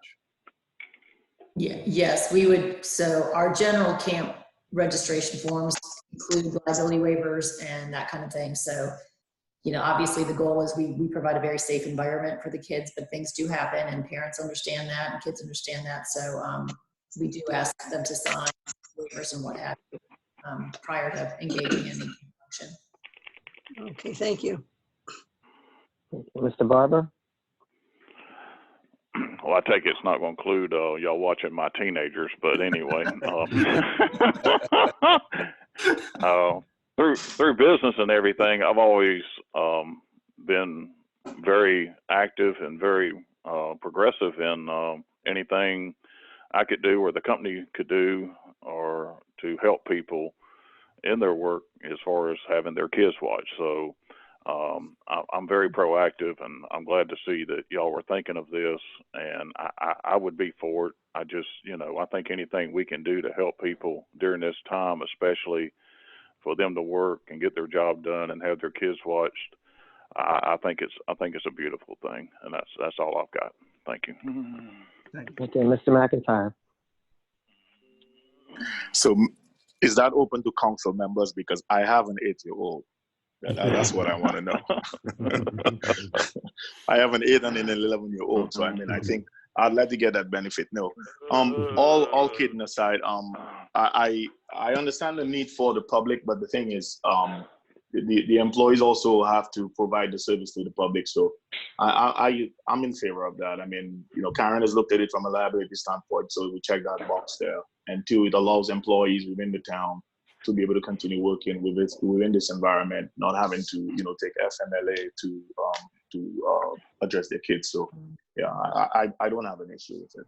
S15: Yeah, yes, we would. So our general camp registration forms include liability waivers and that kind of thing. So, obviously the goal is we provide a very safe environment for the kids, but things do happen and parents understand that and kids understand that. So we do ask them to sign waivers and what have you prior to engaging in the function.
S7: Okay, thank you.
S1: Mr. Barber?
S10: Well, I take it's not going to include y'all watching my teenagers, but anyway, through business and everything, I've always been very active and very progressive in anything I could do or the company could do or to help people in their work as far as having their kids watch. So I'm very proactive, and I'm glad to see that y'all were thinking of this, and I would be for it. I just, I think anything we can do to help people during this time, especially for them to work and get their job done and have their kids watched, I think it's a beautiful thing, and that's all I've got. Thank you.
S1: Okay, Mr. McIntyre.
S11: So is that open to council members? Because I have an 8-year-old. That's what I want to know. I have an 8 and an 11-year-old. So, I mean, I think I'd like to get that benefit. No. All kidding aside, I understand the need for the public, but the thing is, the employees also have to provide the service to the public. So I'm in favor of that. I mean, Karen has looked at it from a liability standpoint, so we check that box there. And 2, it allows employees within the town to be able to continue working within this environment, not having to, take FMLA to address their kids. So, yeah, I don't have an issue with it.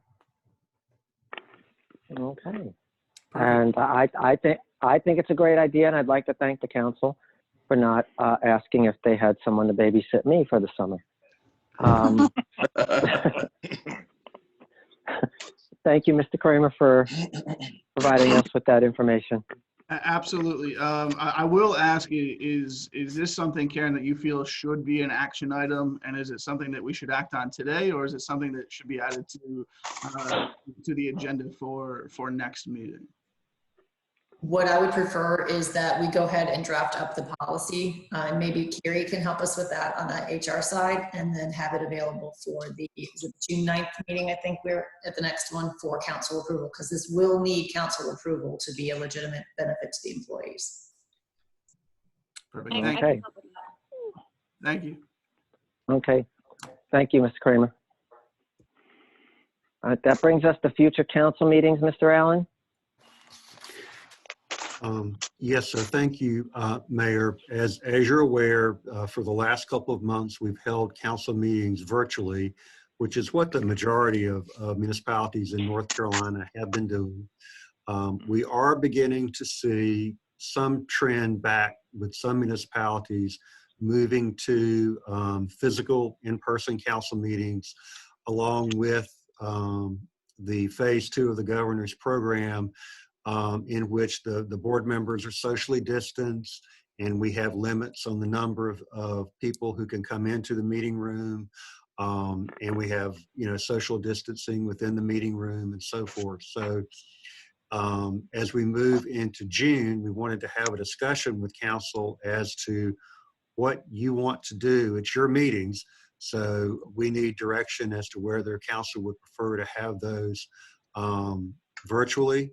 S1: Okay. And I think it's a great idea, and I'd like to thank the council for not asking if they had someone to babysit me for the summer. Thank you, Mr. Kramer, for providing us with that information.
S14: Absolutely. I will ask you, is this something, Karen, that you feel should be an action item? And is it something that we should act on today, or is it something that should be added to the agenda for next meeting?
S15: What I would prefer is that we go ahead and draft up the policy. And maybe Carrie can help us with that on the HR side, and then have it available for the June 9th meeting. I think we're at the next one for council approval, because this will need council approval to be a legitimate benefit to the employees.
S14: Perfect.
S1: Okay.
S14: Thank you.
S1: Okay. Thank you, Mr. Kramer. All right, that brings us to future council meetings, Mr. Allen.
S13: Yes, sir. Thank you, Mayor. As you're aware, for the last couple of months, we've held council meetings virtually, which is what the majority of municipalities in North Carolina have been doing. We are beginning to see some trend back with some municipalities moving to physical in-person council meetings, along with the phase 2 of the governor's program, in which the board members are socially distanced, and we have limits on the number of people who can come into the meeting room, and we have social distancing within the meeting room and so forth. So as we move into June, we wanted to have a discussion with council as to what you want to do at your meetings. So we need direction as to whether council would prefer to have those virtually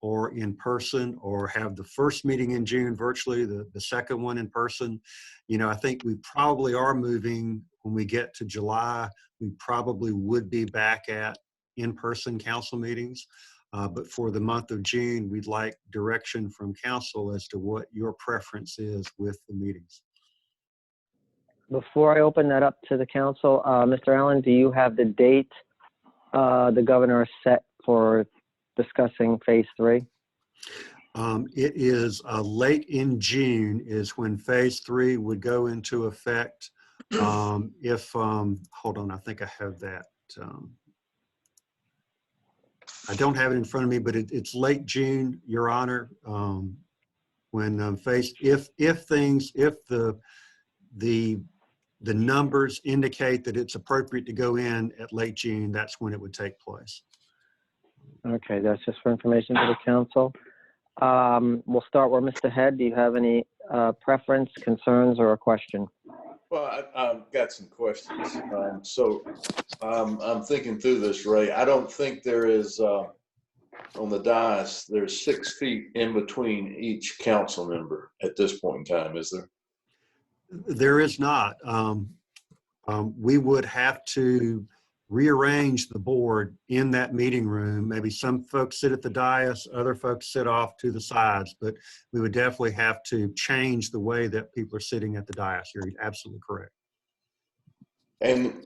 S13: or in person, or have the first meeting in June virtually, the second one in person. I think we probably are moving, when we get to July, we probably would be back at in-person council meetings. But for the month of June, we'd like direction from council as to what your preference is with the meetings.
S1: Before I open that up to the council, Mr. Allen, do you have the date the governor set for discussing phase 3?
S13: It is late in June is when phase 3 would go into effect. Hold on, I think I have that. I don't have it in front of me, but it's late June, Your Honor. When if the numbers indicate that it's appropriate to go in at late June, that's when it would take place.
S1: Okay, that's just for information to the council. We'll start with Mr. Head. Do you have any preference, concerns, or a question?
S2: Well, I've got some questions. I'm thinking through this, Ray. I don't think there is, on the dais, there's 6 feet in between each council member at this point in time, is there?
S13: There is not. We would have to rearrange the board in that meeting room. Maybe some folks sit at the dais, other folks sit off to the sides, but we would definitely have to change the way that people are sitting at the dais. You're absolutely correct.
S2: And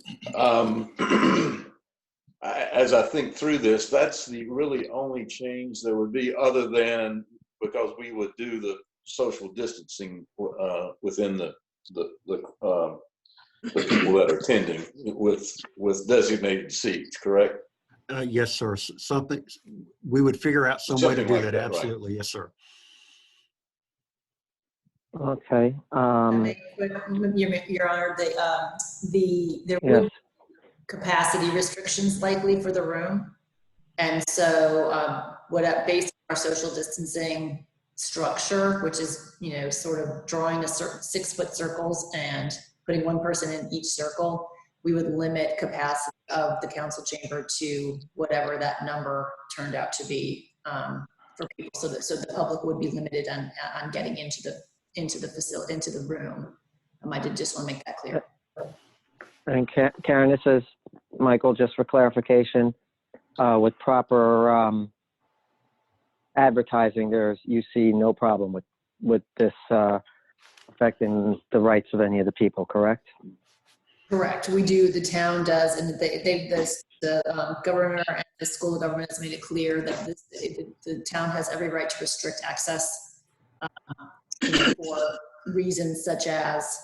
S2: as I think through this, that's the really only change there would be, other than because we would do the social distancing within the people that are attending with designated seats, correct?
S13: Yes, sir. Something, we would figure out some way to
S2: Something
S13: do
S2: like
S13: that.
S2: that, right.
S13: Absolutely. Yes, sir.
S1: Okay.
S15: Your Honor, there
S1: Yes.
S15: will be capacity restrictions likely for the room. And so based on our social distancing structure, which is, sort of drawing a certain 6-foot circles and putting one person in each circle, we would limit capacity of the council chamber to whatever that number turned out to be for people, so the public would be limited on getting into the facility, into the room. I did just want to make that clear.
S1: And Karen, this is Michael, just for clarification. With proper advertising, you see no problem with this affecting the rights of any of the people, correct?
S15: Correct. We do. The town does, and the governor and the school of government has made it clear that the town has every right to restrict access for reasons such as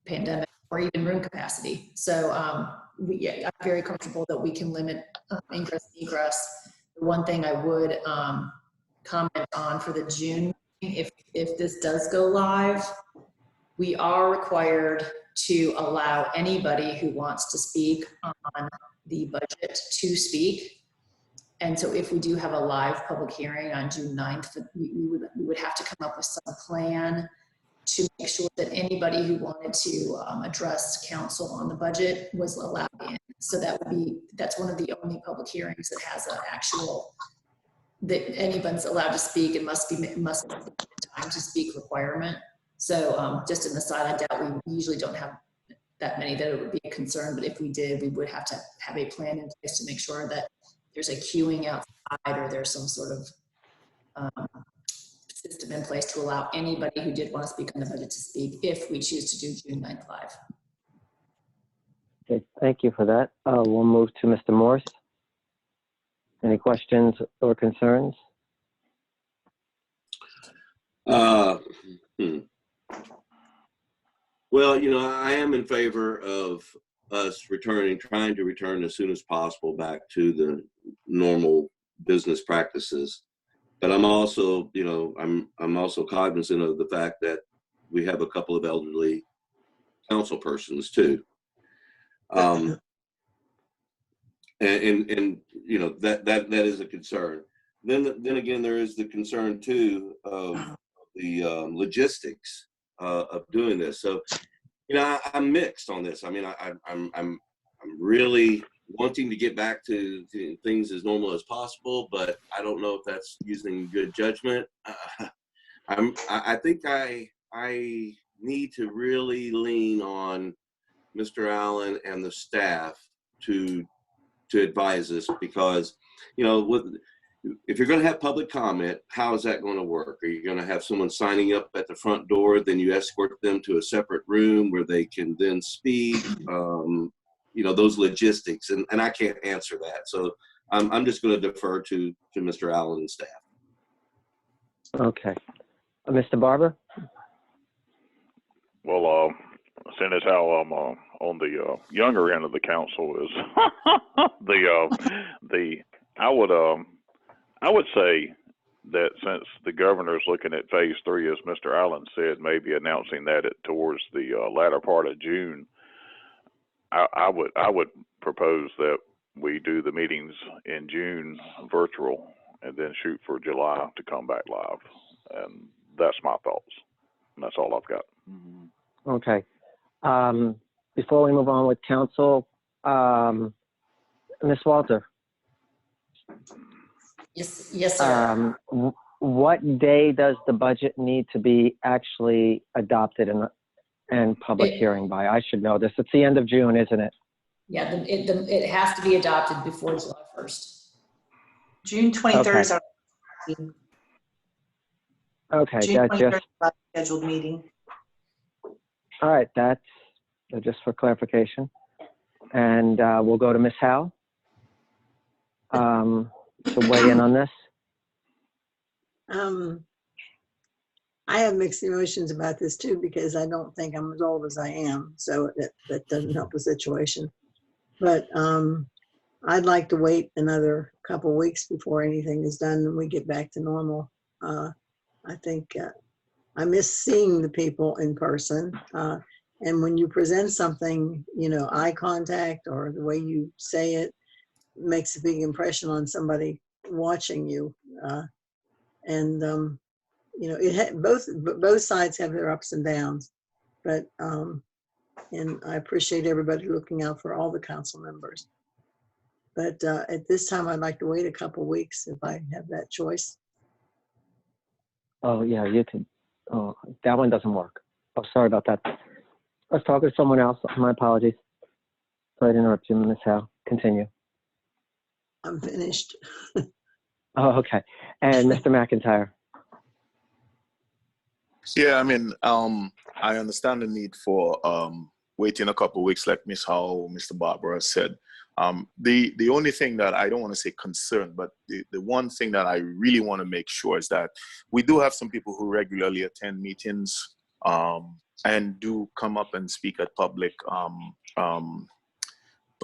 S15: pandemic or even room capacity. So I'm very comfortable that we can limit ingress and egress. The one thing I would comment on for the June, if this does go live, we are required to allow anybody who wants to speak on the budget to speak. And so if we do have a live public hearing on June 9th, we would have to come up with some plan to make sure that anybody who wanted to address council on the budget was allowed in. So that's one of the only public hearings that has an actual, that anyone's allowed to speak and must have time to speak requirement. So just an aside, I doubt we usually don't have that many that it would be a concern, but if we did, we would have to have a plan in place to make sure that there's a queuing outside or there's some sort of system in place to allow anybody who did want to speak on the budget to speak if we choose to do June 9th live.
S1: Okay, thank you for that. We'll move to Mr. Morse. Any questions or concerns?
S9: Well, I am in favor of us trying to return as soon as possible back to the normal business practices. But I'm also, I'm also cognizant of the fact that we have a couple of elderly council persons too. And that is a concern. Then again, there is the concern too of the logistics of doing this. So, I'm mixed on this. I mean, I'm really wanting to get back to things as normal as possible, but I don't know if that's using good judgment. I think I need to really lean on Mr. Allen and the staff to advise us, because if you're going to have public comment, how is that going to work? Are you going to have someone signing up at the front door, then you escort them to a separate room where they can then speak? Those logistics, and I can't answer that. So I'm just going to defer to Mr. Allen and staff.
S1: Okay. Mr. Barber?
S10: Well, seeing as how I'm on the younger end of the council is I would say that since the governor's looking at phase 3, as Mr. Allen said, maybe announcing that towards the latter part of June, I would propose that we do the meetings in June virtual and then shoot for July to come back live. And that's my thoughts. And that's all I've got.
S1: Okay. Before we move on with council, Ms. Walter.
S15: Yes, sir.
S1: What day does the budget need to be actually adopted and public hearing by? I should know this. It's the end of June, isn't it?
S15: Yeah, it has to be adopted before July 1st.
S3: June 23rd is our meeting.
S1: Okay,
S3: June
S1: that's
S3: 23rd
S1: just
S3: is our scheduled meeting.
S1: all right. That's just for clarification. And we'll go to Ms. Howe. to weigh in on this?
S7: I have mixed emotions about this too, because I don't think I'm as old as I am. So that doesn't help the situation. But I'd like to wait another couple of weeks before anything is done and we get back to normal. I think I miss seeing the people in person. And when you present something, you know, eye contact or the way you say it makes a big impression on somebody watching you. You know, both sides have their ups and downs, but and I appreciate everybody looking out for all the council members. But at this time, I'd like to wait a couple of weeks if I have that choice.
S1: Oh, yeah, you could. Oh, that one doesn't work. Oh, sorry about that. Let's talk to someone else. My apologies. Sorry to interrupt you, Ms. Howe. Continue.
S7: I'm finished.
S1: Oh, okay. And Mr. McIntyre.
S11: Yeah, I mean, I understand the need for waiting a couple of weeks, like Ms. Howe, Mr. Barbara said. The only thing that I don't want to say concern, but the one thing that I really want to make sure is that we do have some people who regularly attend meetings and do come up and speak at public,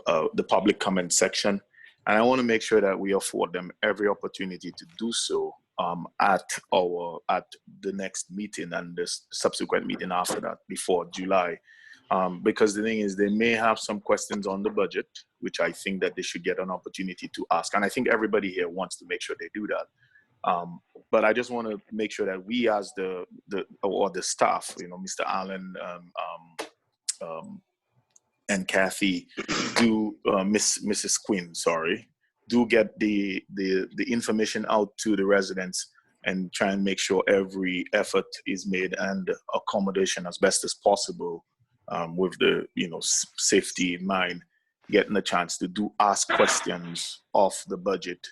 S11: the public comment section. And I want to make sure that we afford them every opportunity to do so at the next meeting and the subsequent meeting after that, before July. Because the thing is, they may have some questions on the budget, which I think that they should get an opportunity to ask. And I think everybody here wants to make sure they do that. But I just want to make sure that we as the staff, you know, Mr. Allen and Kathy, do Mrs. Quinn, sorry, do get the information out to the residents and try and make sure every effort is made and accommodation as best as possible, with the, you know, safety in mind, getting a chance to ask questions of the budget,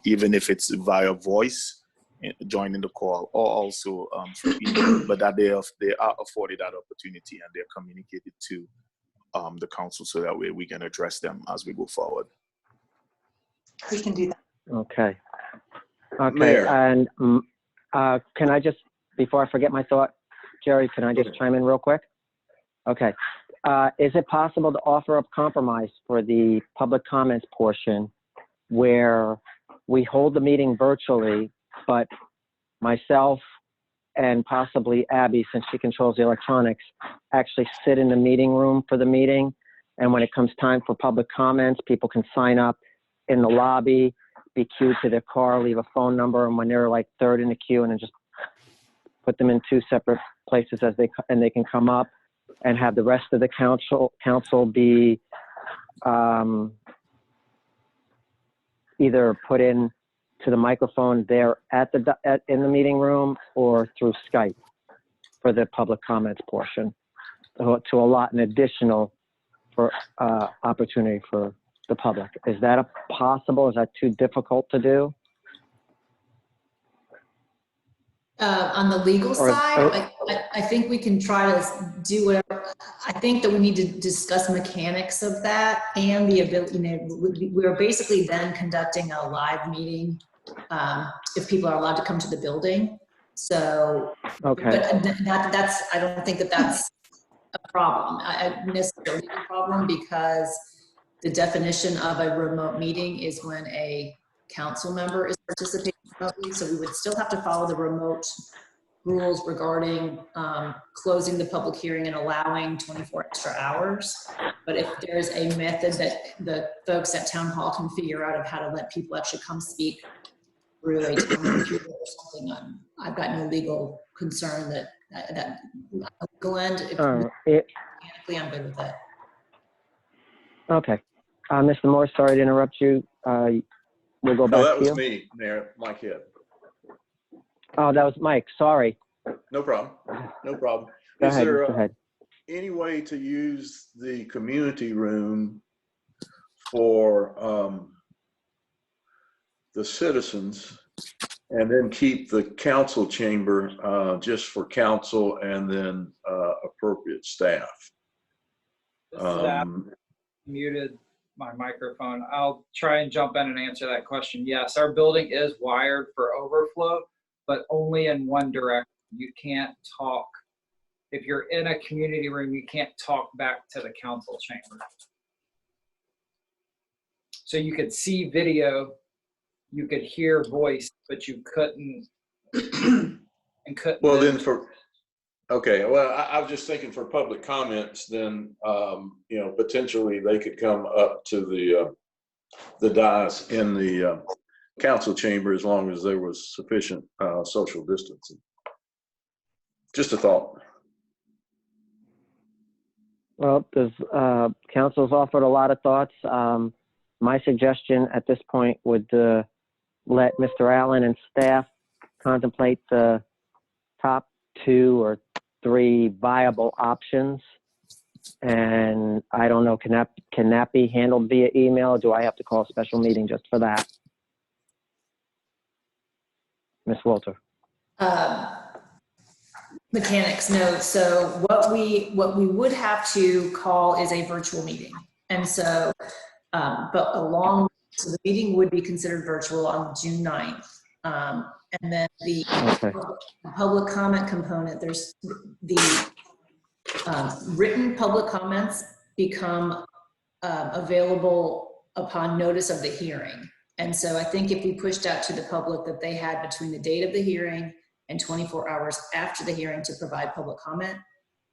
S11: even if it's via voice, joining the call, or also through email, but that they are afforded that opportunity and they're communicated to the council, so that way we can address them as we go forward.
S3: We can do that.
S1: Okay. Okay.
S2: Mayor.
S1: And can I just, before I forget my thought, Jerry, can I just chime in real quick? Okay. Is it possible to offer up compromise for the public comments portion where we hold the meeting virtually, but myself and possibly Abby, since she controls the electronics, actually sit in the meeting room for the meeting? And when it comes time for public comments, people can sign up in the lobby, be queued to their car, leave a phone number, and when they're like third in the queue, and then just put them in two separate places and they can come up, and have the rest of the council be either put in to the microphone there in the meeting room or through Skype for the public comments portion, to allot an additional opportunity for the public. Is that possible? Is that too difficult to do?
S15: On the legal side, I think we can try to do whatever. I think that we need to discuss mechanics of that and the ability, you know, we're basically then conducting a live meeting if people are allowed to come to the building. So,
S1: okay.
S15: But that's, I don't think that that's a problem. I necessarily a problem, because the definition of a remote meeting is when a council member is participating remotely. So we would still have to follow the remote rules regarding closing the public hearing and allowing 24 extra hours. But if there's a method that the folks at Town Hall can figure out of how to let people actually come speak through a town computer or something, I've got no legal concern that legal end. Mechanically, I'm good with that.
S1: Okay. Mr. Moore, sorry to interrupt you. We'll go back
S2: No, that
S1: to
S2: was
S1: you.
S2: me, Mayor, Mike Head.
S1: Oh, that was Mike. Sorry.
S2: No problem. No problem.
S1: Go
S2: Is
S1: ahead.
S2: there
S1: Go ahead.
S2: any way to use the community room for the citizens, and then keep the council chamber just for council and then appropriate staff?
S5: This is Adam. Muted. my microphone. I'll try and jump in and answer that question. Yes, our building is wired for overflow, but only in one direction. You can't talk. If you're in a community room, you can't talk back to the council chamber. So you could see video, you could hear voice, but you couldn't.
S2: Well, then okay, well, I was just thinking for public comments, then, you know, potentially they could come up to the dais in the council chamber as long as there was sufficient social distancing. Just a thought.
S1: Well, council's offered a lot of thoughts. My suggestion at this point would let Mr. Allen and staff contemplate the top 2 or 3 viable options. And I don't know, can that be handled via email? Or do I have to call a special meeting just for that? Ms. Walter.
S15: Mechanics, no. So what we would have to call is a virtual meeting. And so, so the meeting would be considered virtual on June 9th. And then the public comment component, there's the written public comments become available upon notice of the hearing. And so I think if we pushed out to the public that they had between the date of the hearing and 24 hours after the hearing to provide public comment,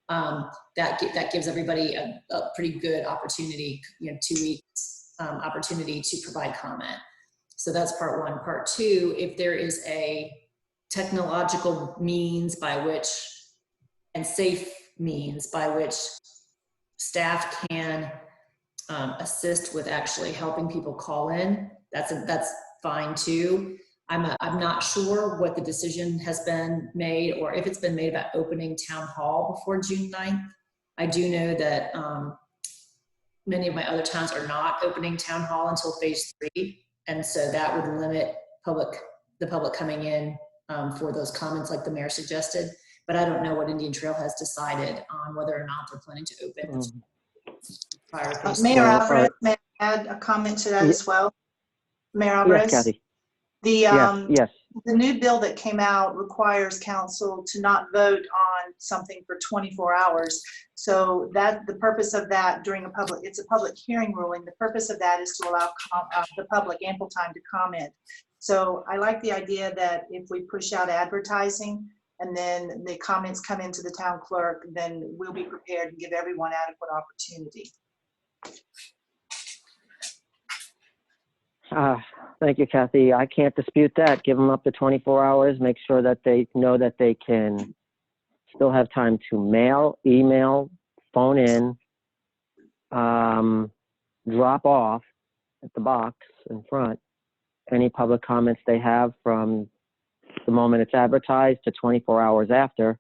S15: that gives everybody a pretty good opportunity, 2 weeks opportunity to provide comment. So that's part 1. Part 2, if there is a technological means by which, and safe means by which staff can assist with actually helping people call in, that's fine too. I'm not sure what the decision has been made or if it's been made about opening town hall before June 9th. I do know that many of my other towns are not opening town hall until phase 3. And so that would limit the public coming in for those comments like the mayor suggested. But I don't know what Indian Trail has decided on whether or not they're planning to open.
S3: Mayor Alvarez, may I add a comment to that as well? Mayor Alvarez?
S1: Yes, Kathy.
S3: Yes. The new bill that came out requires council to not vote on something for 24 hours. So that the purpose of that during it's a public hearing ruling. The purpose of that is to allow the public ample time to comment. So I like the idea that if we push out advertising and then the comments come into the town clerk, then we'll be prepared and give everyone adequate opportunity.
S1: Thank you, Kathy. I can't dispute that. Give them up to 24 hours. Make sure that they know that they can still have time to mail, email, phone in, drop off at the box in front any public comments they have from the moment it's advertised to 24 hours after.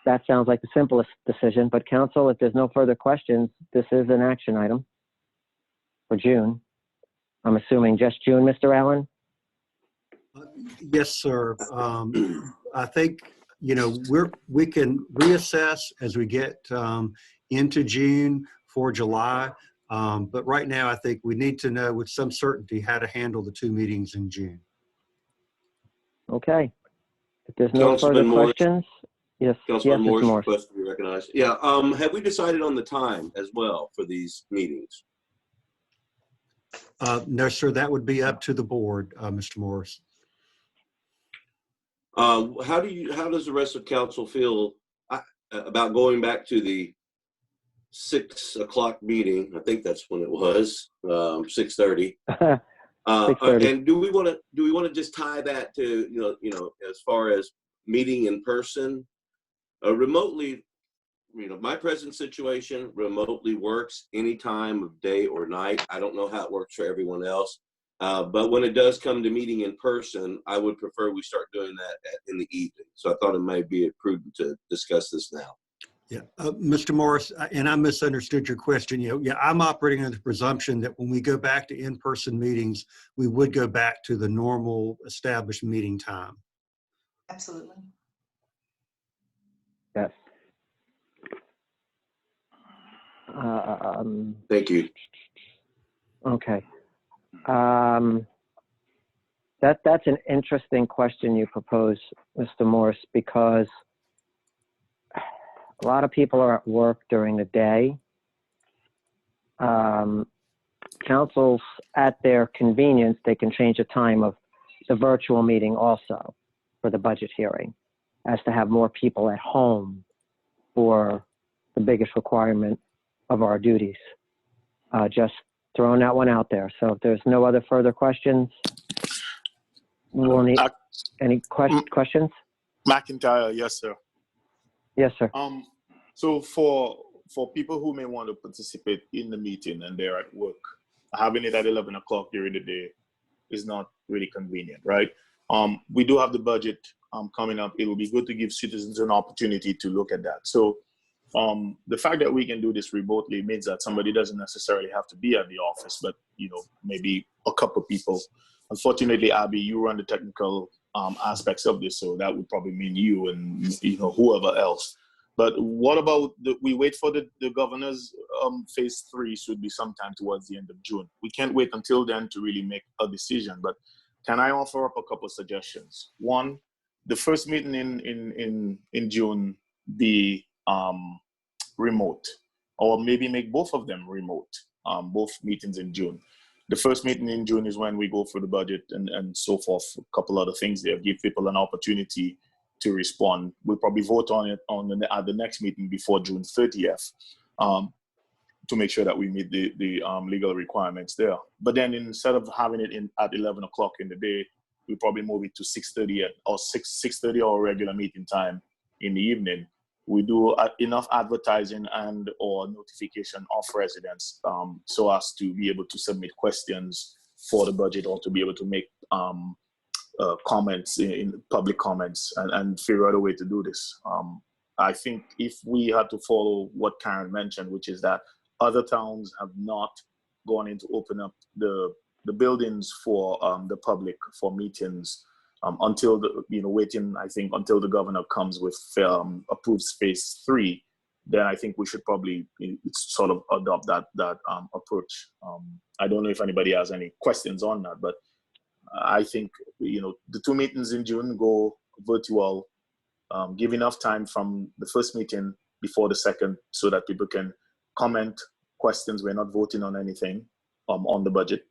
S1: That sounds like the simplest decision, but council, if there's no further questions, this is an action item for June. I'm assuming just June, Mr. Allen?
S13: Yes, sir. I think, we can reassess as we get into June for July. But right now, I think we need to know with some certainty how to handle the 2 meetings in June.
S1: Okay. If there's no further questions, yes.
S9: Councilman
S1: Yes, Mr.
S9: Morris,
S1: Morris.
S9: request to be recognized. Yeah, have we decided on the time as well for these meetings?
S13: No, sir, that would be up to the board, Mr. Morris.
S9: How does the rest of council feel about going back to the 6 o'clock meeting? I think that's when it was, 6:30.
S1: 6:30.
S9: And do we want to just tie that to as far as meeting in person, remotely? My present situation remotely works any time of day or night. I don't know how it works for everyone else. But when it does come to meeting in person, I would prefer we start doing that in the evening. So I thought it might be prudent to discuss this now.
S13: Yeah, Mr. Morris, and I misunderstood your question. I'm operating under the presumption that when we go back to in-person meetings, we would go back to the normal established meeting time.
S3: Absolutely.
S1: Yes.
S9: Thank you.
S1: Okay. That's an interesting question you propose, Mr. Morse, because a lot of people are at work during the day. Councils, at their convenience, they can change the time of the virtual meeting also for the budget hearing, as to have more people at home for the biggest requirement of our duties. Just throwing that one out there. So if there's no other further questions, we'll need any questions?
S11: McIntyre, yes, sir.
S1: Yes, sir.
S11: So for people who may want to participate in the meeting and they're at work, having it at 11 o'clock during the day is not really convenient, right? We do have the budget coming up. It will be good to give citizens an opportunity to look at that. So the fact that we can do this remotely means that somebody doesn't necessarily have to be at the office, but maybe a couple of people. Unfortunately, Abby, you run the technical aspects of this, so that would probably mean you and whoever else. But what about we wait for the governor's phase 3 should be sometime towards the end of June. We can't wait until then to really make a decision. But can I offer up a couple of suggestions? One, the first meeting in June be remote, or maybe make both of them remote, both meetings in June. The first meeting in June is when we go through the budget and so forth, a couple other things there, give people an opportunity to respond. We'll probably vote on it at the next meeting before June 30th to make sure that we meet the legal requirements there. But then instead of having it at 11 o'clock in the day, we probably move it to 6:30 or 6:30 or regular meeting time in the evening. We do enough advertising and or notification of residents so as to be able to submit questions for the budget or to be able to make comments in public comments and figure out a way to do this. I think if we had to follow what Karen mentioned, which is that other towns have not gone in to open up the buildings for the public for meetings until waiting, I think, until the governor comes with approves phase 3, then I think we should probably sort of adopt that approach. I don't know if anybody has any questions on that, but I think, the 2 meetings in June go virtual, give enough time from the first meeting before the second so that people can comment questions. We're not voting on anything on the budget.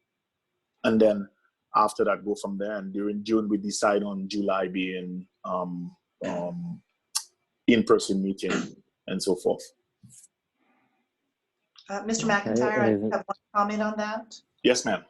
S11: And then after that, go from there. And during June, we decide on July being in-person meeting and so forth.
S3: Mr. McIntyre, I have one comment on that.
S11: Yes, ma'am.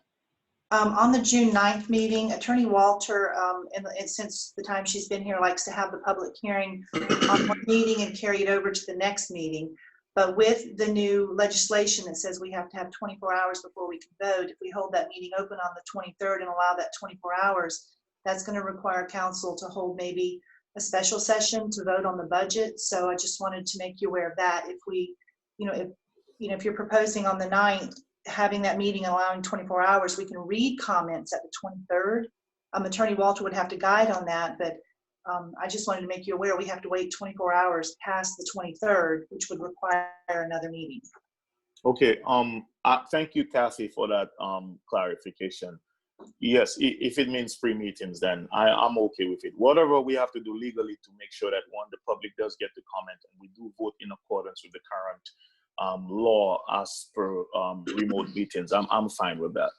S3: On the June 9th meeting, Attorney Walter, and since the time she's been here, likes to have the public hearing on one meeting and carry it over to the next meeting. But with the new legislation that says we have to have 24 hours before we can vote, if we hold that meeting open on the 23rd and allow that 24 hours, that's going to require council to hold maybe a special session to vote on the budget. So I just wanted to make you aware of that. If we, if you're proposing on the 9th, having that meeting allowing 24 hours, we can read comments at the 23rd. Attorney Walter would have to guide on that, but I just wanted to make you aware we have to wait 24 hours past the 23rd, which would require another meeting.
S11: Okay. Thank you, Kathy, for that clarification. Yes, if it means 3 meetings, then I'm okay with it. Whatever we have to do legally to make sure that the public does get to comment and we do vote in accordance with the current law as per remote meetings, I'm fine with that.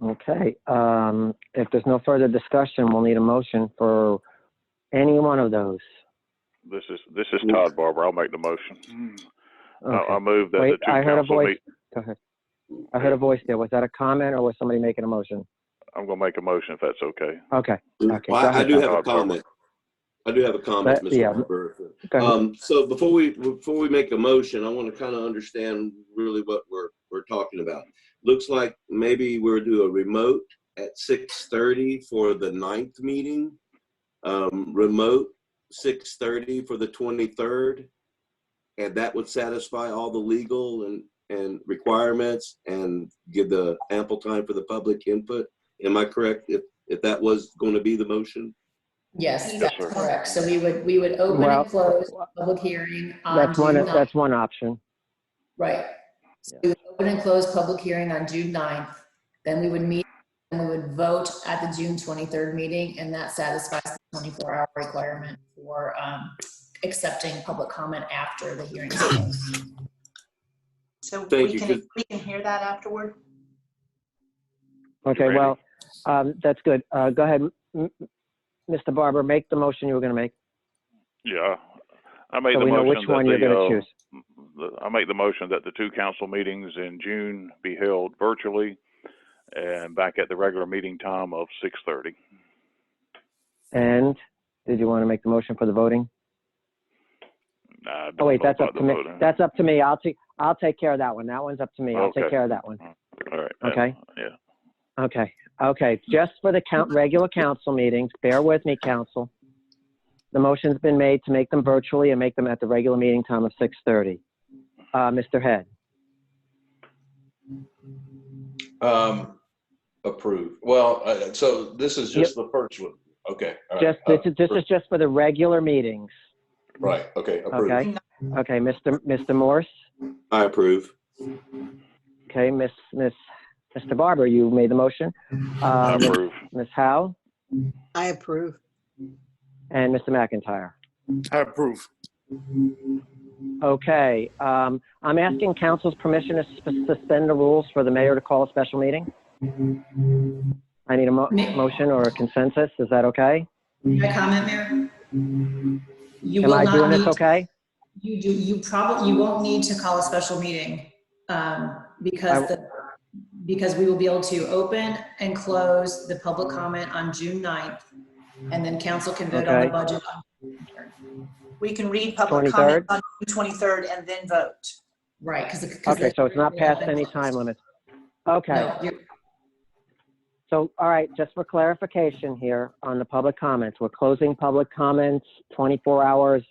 S1: Okay. If there's no further discussion, we'll need a motion for any one of those.
S10: This is Todd Barber. I'll make the motion.
S1: Okay.
S10: I move that
S1: Wait,
S10: the two
S1: I heard a
S10: council
S1: voice.
S10: meet.
S1: Go ahead. I heard a voice there. Was that a comment or was somebody making a motion?
S10: I'm going to make a motion if that's okay.
S1: Okay. Okay.
S9: Well, I do have a comment. I do have a comment, Mr.
S1: Yeah.
S9: Barber. So before we make a motion, I want to kind of understand really what we're talking about. Looks like maybe we'll do a remote at 6:30 for the 9th meeting, remote 6:30 for the 23rd, and that would satisfy all the legal and requirements and give the ample time for the public input. Am I correct if that was going to be the motion?
S15: Yes, that's correct. So we would open and close the public hearing on June 9th.
S1: That's one option.
S15: Right. So we would open and close public hearing on June 9th. Then we would meet and we would vote at the June 23rd meeting, and that satisfies the 24-hour requirement for accepting public comment after the hearing.
S3: So
S9: Thank
S3: we
S9: you.
S3: can hear that afterward.
S1: Okay, well, that's good. Go ahead, Mr. Barber, make the motion you were going to make.
S10: Yeah, I made
S1: So
S10: the
S1: we know
S10: motion
S1: which one you're going to choose.
S10: I make the motion that the 2 council meetings in June be held virtually and back at the regular meeting time of 6:30.
S1: And did you want to make the motion for the voting?
S10: I don't
S1: Oh wait,
S10: know
S1: that's up
S10: about
S1: to
S10: the
S1: me.
S10: voting.
S1: That's up to me. I'll take care of that one. That one's up to me. I'll take
S10: Okay.
S1: care of that one.
S10: All right.
S1: Okay.
S10: Yeah.
S1: Okay. Just for the regular council meetings, bear with me, council. The motion's been made to make them virtually and make them at the regular meeting time of 6:30. Mr. Head.
S2: Approved. Well, so this is just the first one. Okay. All right.
S1: This is just for the regular meetings.
S2: Right. Okay. Approved.
S1: Okay. Mr. Morse.
S9: I approve.
S1: Okay. Mr. Barber, you made the motion.
S10: I approve.
S1: Ms. Howe
S7: I approve.
S1: and Mr. McIntyre.
S11: I approve.
S1: Okay. I'm asking council's permission to suspend the rules for the mayor to call a special meeting. I need a motion or a consensus. Is that okay?
S15: May I comment, Mayor? You
S1: Am
S15: will
S1: I
S15: not
S1: doing
S15: need
S1: this okay?
S15: You won't need to call a special meeting because we will be able to open and close the public comment on June 9th, and then council can vote on the budget.
S3: We can read public
S1: 23rd?
S3: comment on June 23rd and then vote.
S15: Right.
S1: Okay, so it's not past any time limit. Okay.
S15: No,
S1: So, all right, just for clarification here on the public comments, we're closing public comments 24 hours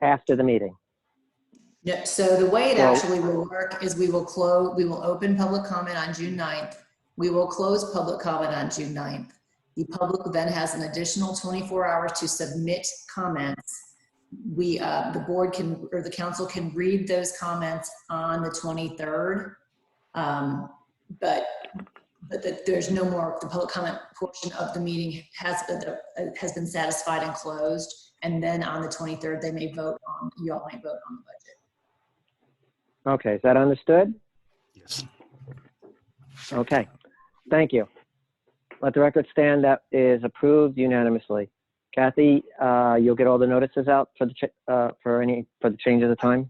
S1: after the meeting.
S15: Yeah, so the way it actually will work is we will open public comment on June 9th. We will close public comment on June 9th. The public then has an additional 24 hours to submit comments. The board can, or the council can read those comments on the 23rd. But there's no more, the public comment portion of the meeting has been satisfied and closed. And then on the 23rd, you all may vote on the budget.
S1: Okay, is that understood?
S13: Yes.
S1: Okay, thank you. Let the record stand that is approved unanimously. Kathy, you'll get all the notices out for the change of the time?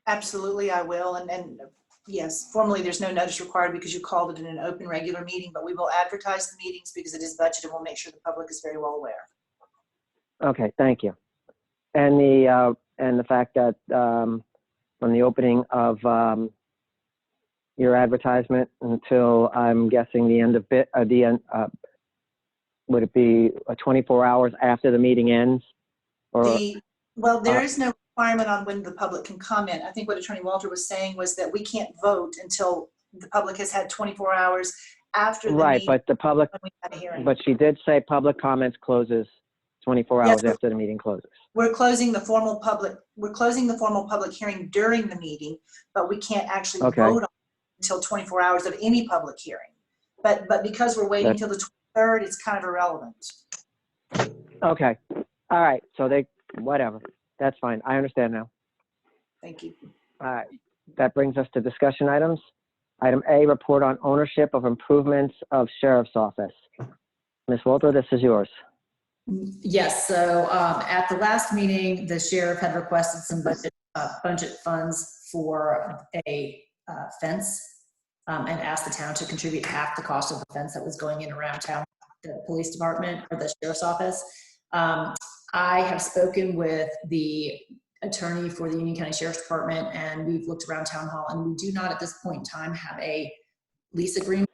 S3: Absolutely, I will. And yes, formally, there's no notice required because you called it in an open regular meeting, but we will advertise the meetings because it is budgeted. We'll make sure the public is very well aware.
S1: Okay, thank you. And the fact that from the opening of your advertisement until I'm guessing the end of would it be 24 hours after the meeting ends? Or
S3: Well, there is no requirement on when the public can comment. I think what Attorney Walter was saying was that we can't vote until the public has had 24 hours after the
S1: right,
S3: meeting.
S1: but the public,
S3: when we had a hearing.
S1: but she did say public comments closes 24 hours after the meeting closes.
S3: We're closing the formal public hearing during the meeting, but we can't actually vote on it until 24 hours of any public hearing. But because we're waiting until the 23rd, it's kind of irrelevant.
S1: Okay. All right. So whatever. That's fine. I understand now.
S3: Thank you.
S1: All right. That brings us to discussion items. Item A, report on ownership of improvements of Sheriff's Office. Ms. Walter, this is yours.
S15: Yes, so at the last meeting, the sheriff had requested some budget funds for a fence and asked the town to contribute half the cost of the fence that was going in around town, the police department or the sheriff's office. I have spoken with the attorney for the Union County Sheriff's Department, and we've looked around town hall, and we do not at this point in time have a lease agreement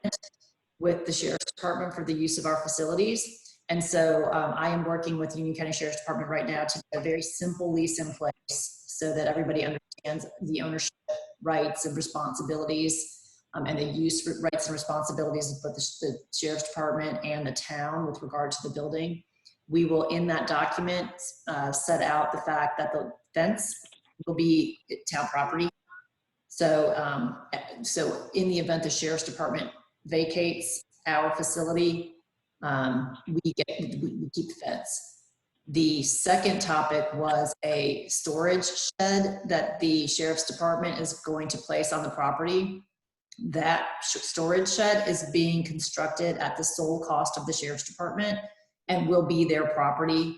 S15: with the Sheriff's Department for the use of our facilities. And so I am working with Union County Sheriff's Department right now to get a very simple lease in place so that everybody understands the ownership rights and responsibilities and the use rights and responsibilities of both the Sheriff's Department and the town with regard to the building. We will, in that document, set out the fact that the fence will be town property. So, so in the event the sheriff's department vacates our facility, we keep the fence. The second topic was a storage shed that the sheriff's department is going to place on the property. That storage shed is being constructed at the sole cost of the sheriff's department and will be their property,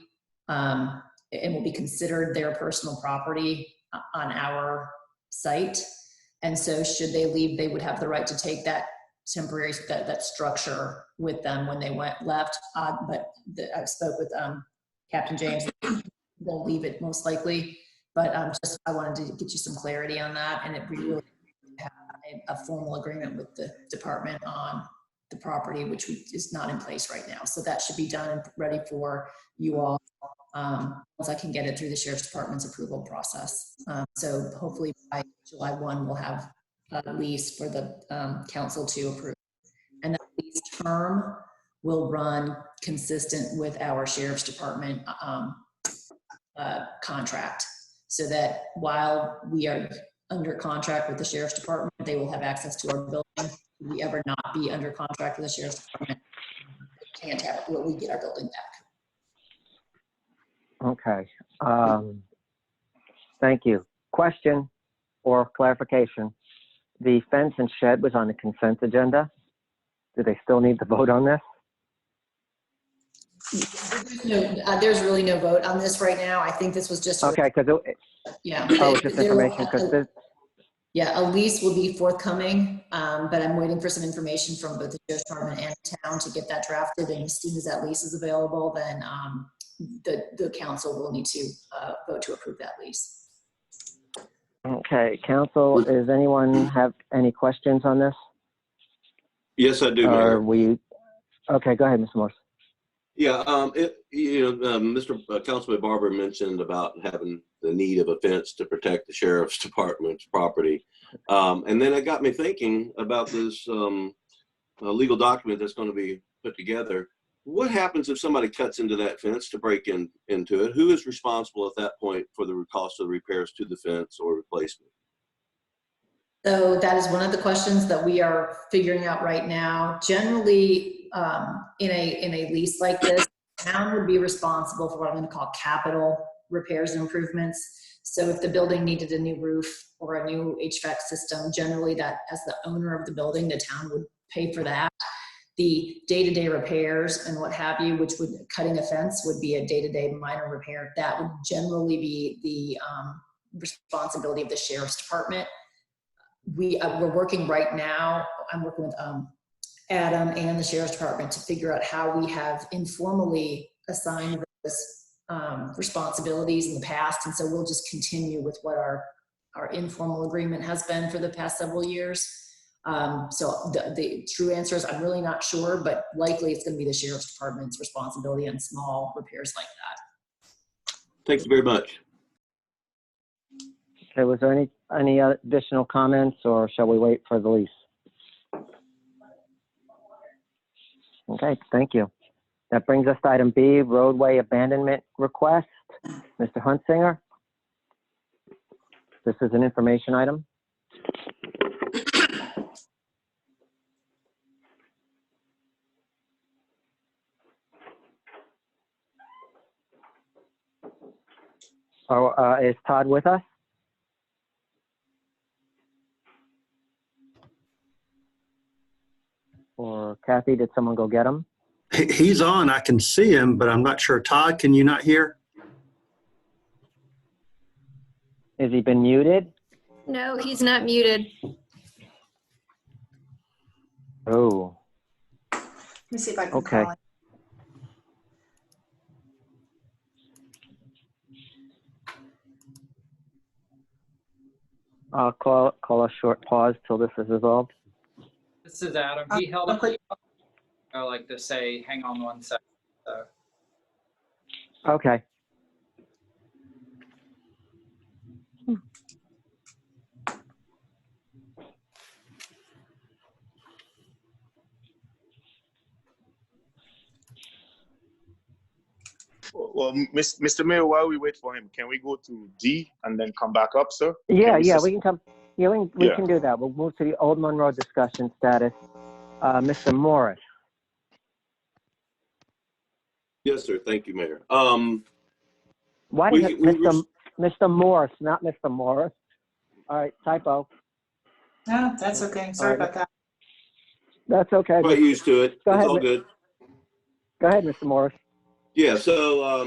S15: and will be considered their personal property on our site. And so should they leave, they would have the right to take that temporary, that structure with them when they left. But I spoke with Captain James, they'll leave it most likely. But just I wanted to get you some clarity on that, and we really have a formal agreement with the department on the property, which is not in place right now. So that should be done and ready for you all once I can get it through the sheriff's department's approval process. So hopefully by July 1, we'll have a lease for the council to approve. And that lease term will run consistent with our sheriff's department contract, so that while we are under contract with the sheriff's department, they will have access to our building. If we ever not be under contract with the sheriff's department, we can't have it. We get our building back.
S1: Okay. Thank you. Question or clarification. The fence and shed was on the consent agenda. Do they still need to vote on this?
S15: There's really no vote on this right now. I think this was just
S1: okay, because
S15: yeah.
S1: Oh, just information because
S15: yeah, a lease will be forthcoming, but I'm waiting for some information from both the sheriff's department and town to get that drafted. And as soon as that lease is available, then the council will need to vote to approve that lease.
S1: Okay, council, does anyone have any questions on this?
S9: Yes, I do, Mayor.
S1: Okay, go ahead, Mr. Morse.
S9: Yeah, Mr. Councilman Barber mentioned about having the need of a fence to protect the sheriff's department's property. And then it got me thinking about this legal document that's going to be put together. What happens if somebody cuts into that fence to break into it? Who is responsible at that point for the cost of repairs to the fence or replacement?
S15: So that is one of the questions that we are figuring out right now. Generally, in a lease like this, the town would be responsible for what I'm going to call capital repairs and improvements. So if the building needed a new roof or a new HVAC system, generally that as the owner of the building, the town would pay for that. The day-to-day repairs and what have you, which would cutting a fence would be a day-to-day minor repair. That would generally be the responsibility of the sheriff's department. We're working right now. I'm working with Adam and the sheriff's department to figure out how we have informally assigned those responsibilities in the past. And so we'll just continue with what our informal agreement has been for the past several years. So the true answer is I'm really not sure, but likely it's going to be the sheriff's department's responsibility on small repairs like that.
S9: Thank you very much.
S1: Okay, was there any additional comments, or shall we wait for the lease? Okay, thank you. That brings us to item B, roadway abandonment request. Mr. Huntsinger? This is an information item. Oh, is Todd with us? Or Kathy, did someone go get him?
S13: He's on. I can see him, but I'm not sure. Todd, can you not hear?
S1: Has he been muted?
S16: No, he's not muted.
S1: Oh.
S3: Let me see if I can
S1: Okay.
S3: call it.
S1: I'll call a short pause till this is resolved.
S5: This is Adam. He held up. I like to say, hang on 1 second. So.
S1: Okay.
S11: Well, Mr. Mayor, while we wait for him, can we go to D and then come back up, sir?
S1: Yeah, we can come. We
S11: Yeah.
S1: can do that. We'll move to the Old Monroe discussion status. Mr. Morris.
S9: Yes, sir. Thank you, Mayor.
S1: Why is it Mr. Morse, not Mr. Morris? All right, typo.
S3: No, that's okay. Sorry about that.
S1: That's okay.
S9: Quite used to it.
S1: Go
S9: It's
S1: ahead,
S9: all good.
S1: Go ahead, Mr. Morris.
S9: Yeah, so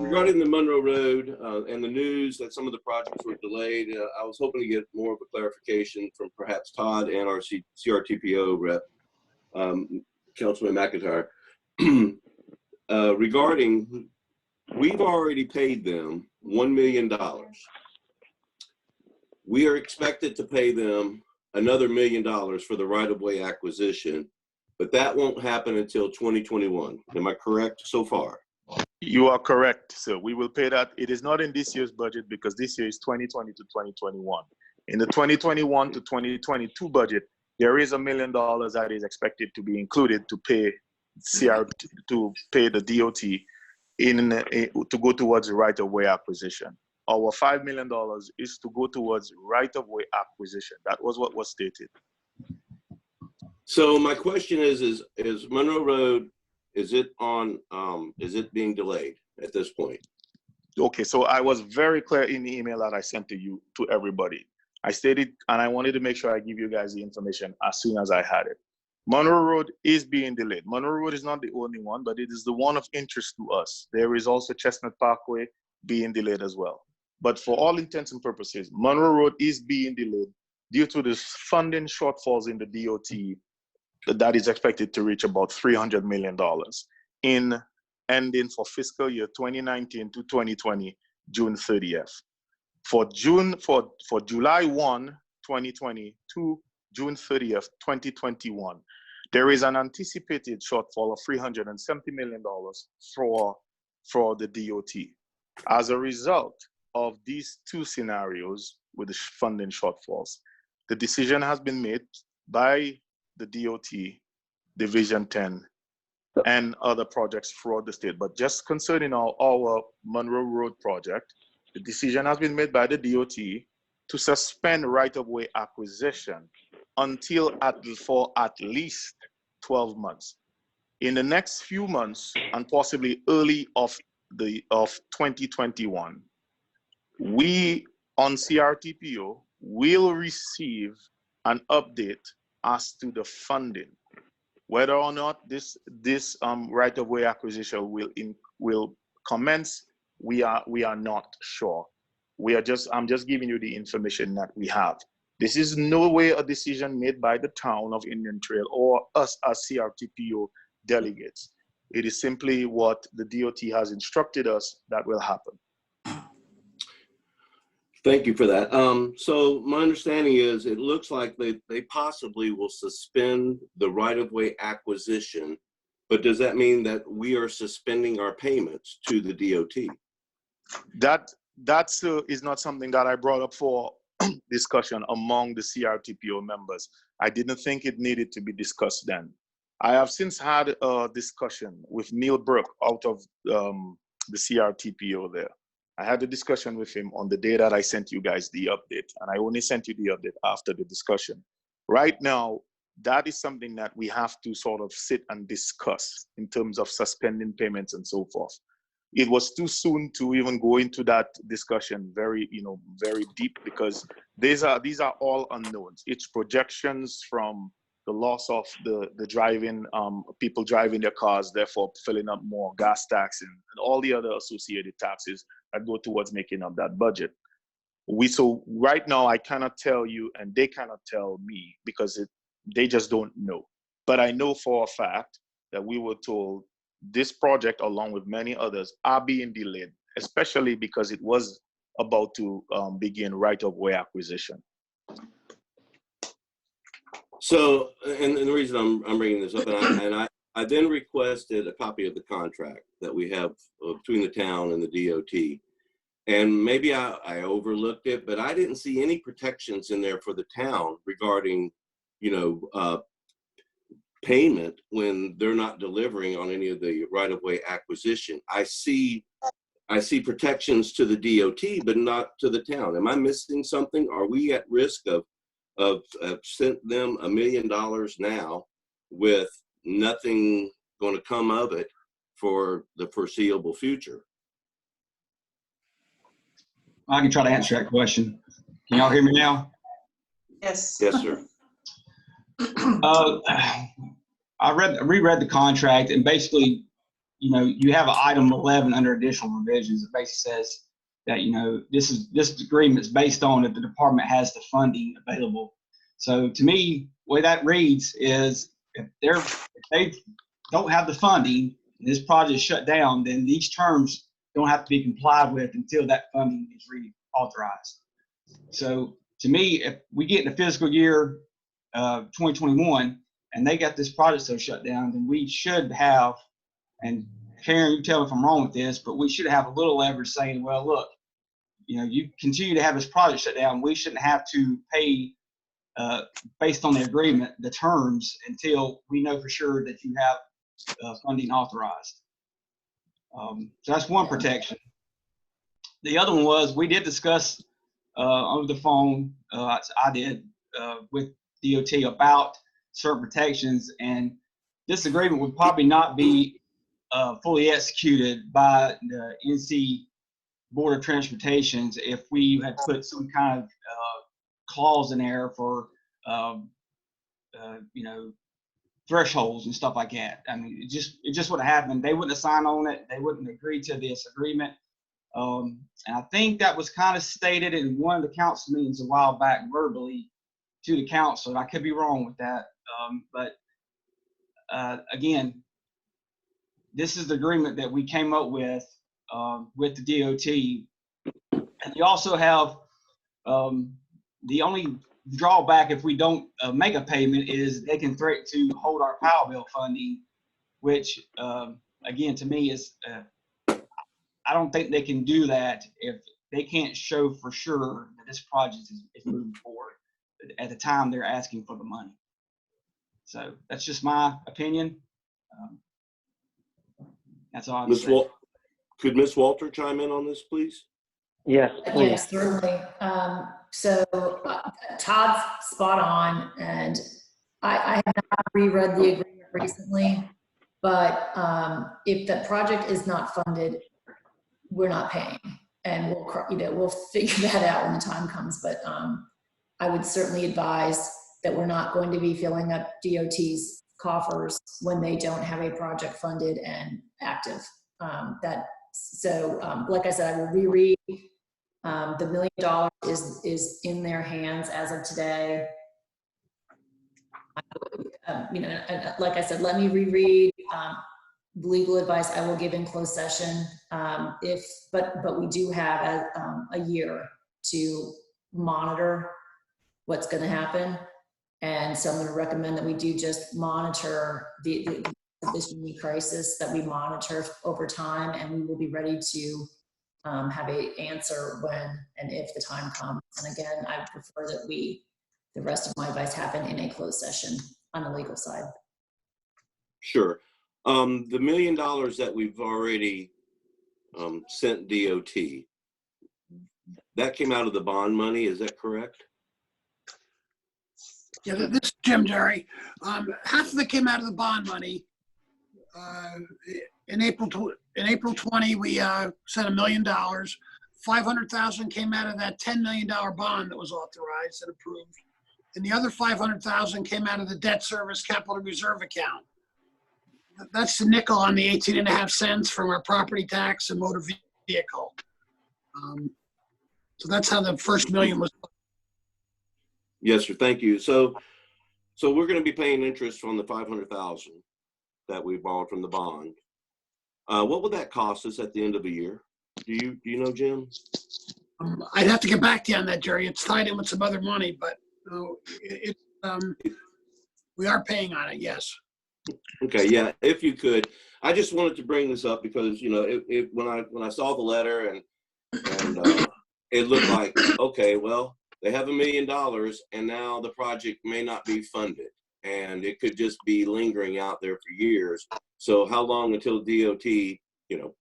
S9: regarding the Monroe Road and the news that some of the projects were delayed, I was hoping to get more of a clarification from perhaps Todd and our CRTPO rep, Councilman McIntyre, regarding, we've already paid them $1 million. We are expected to pay them another $1 million for the right-of-way acquisition, but that won't happen until 2021. Am I correct so far?
S11: You are correct, sir. We will pay that. It is not in this year's budget because this year is 2020 to 2021. In the 2021 to 2022 budget, there is $1 million that is expected to be included to pay to pay the DOT to go towards the right-of-way acquisition. Our $5 million is to go towards right-of-way acquisition. That was what was stated.
S9: So my question is Monroe Road, is it being delayed at this point?
S11: Okay, so I was very clear in the email that I sent to everybody. I stated, and I wanted to make sure I give you guys the information as soon as I had it. Monroe Road is being delayed. Monroe Road is not the only one, but it is the one of interest to us. There is also Chestnut Parkway being delayed as well. But for all intents and purposes, Monroe Road is being delayed due to the funding shortfalls in the DOT that is expected to reach about $300 million in ending for fiscal year 2019 to 2020, June 30th. For July 1, 2020 to June 30th, 2021, there is an anticipated shortfall of $370 million for the DOT. As a result of these two scenarios with the funding shortfalls, the decision has been made by the DOT, Division 10, and other projects throughout the state. But just concerning our Monroe Road project, the decision has been made by the DOT to suspend right-of-way acquisition for at least 12 months. In the next few months, and possibly early of 2021, we on CRTPO will receive an update as to the funding. Whether or not this right-of-way acquisition will commence, we are not sure. I'm just giving you the information that we have. This is no way a decision made by the town of Indian Trail or us as CRTPO delegates. It is simply what the DOT has instructed us that will happen.
S9: Thank you for that. So my understanding is it looks like they possibly will suspend the right-of-way acquisition, but does that mean that we are suspending our payments to the DOT?
S11: That is not something that I brought up for discussion among the CRTPO members. I didn't think it needed to be discussed then. I have since had a discussion with Neil Brook out of the CRTPO there. I had a discussion with him on the day that I sent you guys the update, and I only sent you the update after the discussion. Right now, that is something that we have to sort of sit and discuss in terms of suspending payments and so forth. It was too soon to even go into that discussion very deep, because these are all unknowns. It's projections from the loss of the driving, people driving their cars, therefore filling up more gas tax and all the other associated taxes that go towards making up that budget. So right now I cannot tell you, and they cannot tell me, because they just don't know. But I know for a fact that we were told this project, along with many others, are being delayed, especially because it was about to begin right-of-way acquisition.
S9: So, and the reason I'm bringing this up, and I then requested a copy of the contract that we have between the town and the DOT. And maybe I overlooked it, but I didn't see any protections in there for the town regarding, payment when they're not delivering on any of the right-of-way acquisition. I see I see protections to the DOT, but not to the town. Am I missing something? Are we at risk of sent them $1 million now with nothing going to come of it for the foreseeable future?
S17: I can try to answer that question. Can y'all hear me now?
S3: Yes.
S9: Yes, sir.
S17: I reread the contract, and basically, you know, you have an item 11 under additional provisions. It basically says that, you know, this agreement is based on if the department has the funding available. So to me, the way that reads is if they don't have the funding and this project is shut down, then these terms don't have to be complied with until that funding is reauthorized. So to me, if we get in the fiscal year 2021 and they got this project so shut down, then we should have, and Karen, you tell me if I'm wrong with this, but we should have a little leverage saying, well, look, you know, you continue to have this project shut down, we shouldn't have to pay based on the agreement, the terms, until we know for sure that you have funding authorized. So that's one protection. The other one was, we did discuss over the phone, I did, with DOT about certain protections, and this agreement would probably not be fully executed by the NC Board of Transportations if we had put some kind of clause in there for, you know, thresholds and stuff like that. I mean, it just would have happened. They wouldn't have signed on it. They wouldn't agree to this agreement. And I think that was kind of stated in one of the council meetings a while back verbally to the council. I could be wrong with that. But again, this is the agreement that we came up with the DOT. And you also have the only drawback if we don't make a payment is they can threaten to hold our power bill funding, which again, to me is, I don't think they can do that if they can't show for sure that this project is moving forward at the time they're asking for the money. So that's just my opinion. That's all I'm saying.
S9: Could Ms. Walter chime in on this, please?
S1: Yes, please.
S15: Yes, certainly. So Todd's spot on, and I have not reread the agreement recently, but if the project is not funded, we're not paying, and we'll figure that out when the time comes. But I would certainly advise that we're not going to be filling up DOT's coffers when they don't have a project funded and active. Like I said, I will reread. The $1 million is in their hands as of today. You know, and like I said, let me reread. Legal advice I will give in closed session. But we do have a year to monitor what's going to happen, and so I'm going to recommend that we do just monitor this unique crisis, that we monitor over time, and we will be ready to have an answer when and if the time comes. And again, I prefer that the rest of my advice happen in a closed session on the legal side.
S9: Sure. The $1 million that we've already sent DOT, that came out of the bond money, is that correct?
S12: Yeah, this is Jim, Jerry. Half of it came out of the bond money. In April 20, we sent $1 million. 500,000 came out of that $10 million bond that was authorized and approved, and the other 500,000 came out of the debt service capital reserve account. That's the nickel on the 18.5 cents from our property tax and motor vehicle. So that's how the first $1 million was.
S9: Yes, sir. Thank you. So we're going to be paying interest on the 500,000 that we borrowed from the bond. What would that cost us at the end of the year? Do you know, Jim?
S12: I'd have to get back to you on that, Jerry. It's tied in with some other money, but we are paying on it. Yes.
S9: Okay. Yeah. If you could, I just wanted to bring this up because, you know, when I saw the letter and it looked like, okay, well, they have $1 million and now the project may not be funded and it could just be lingering out there for years. So how long until DOT, you know,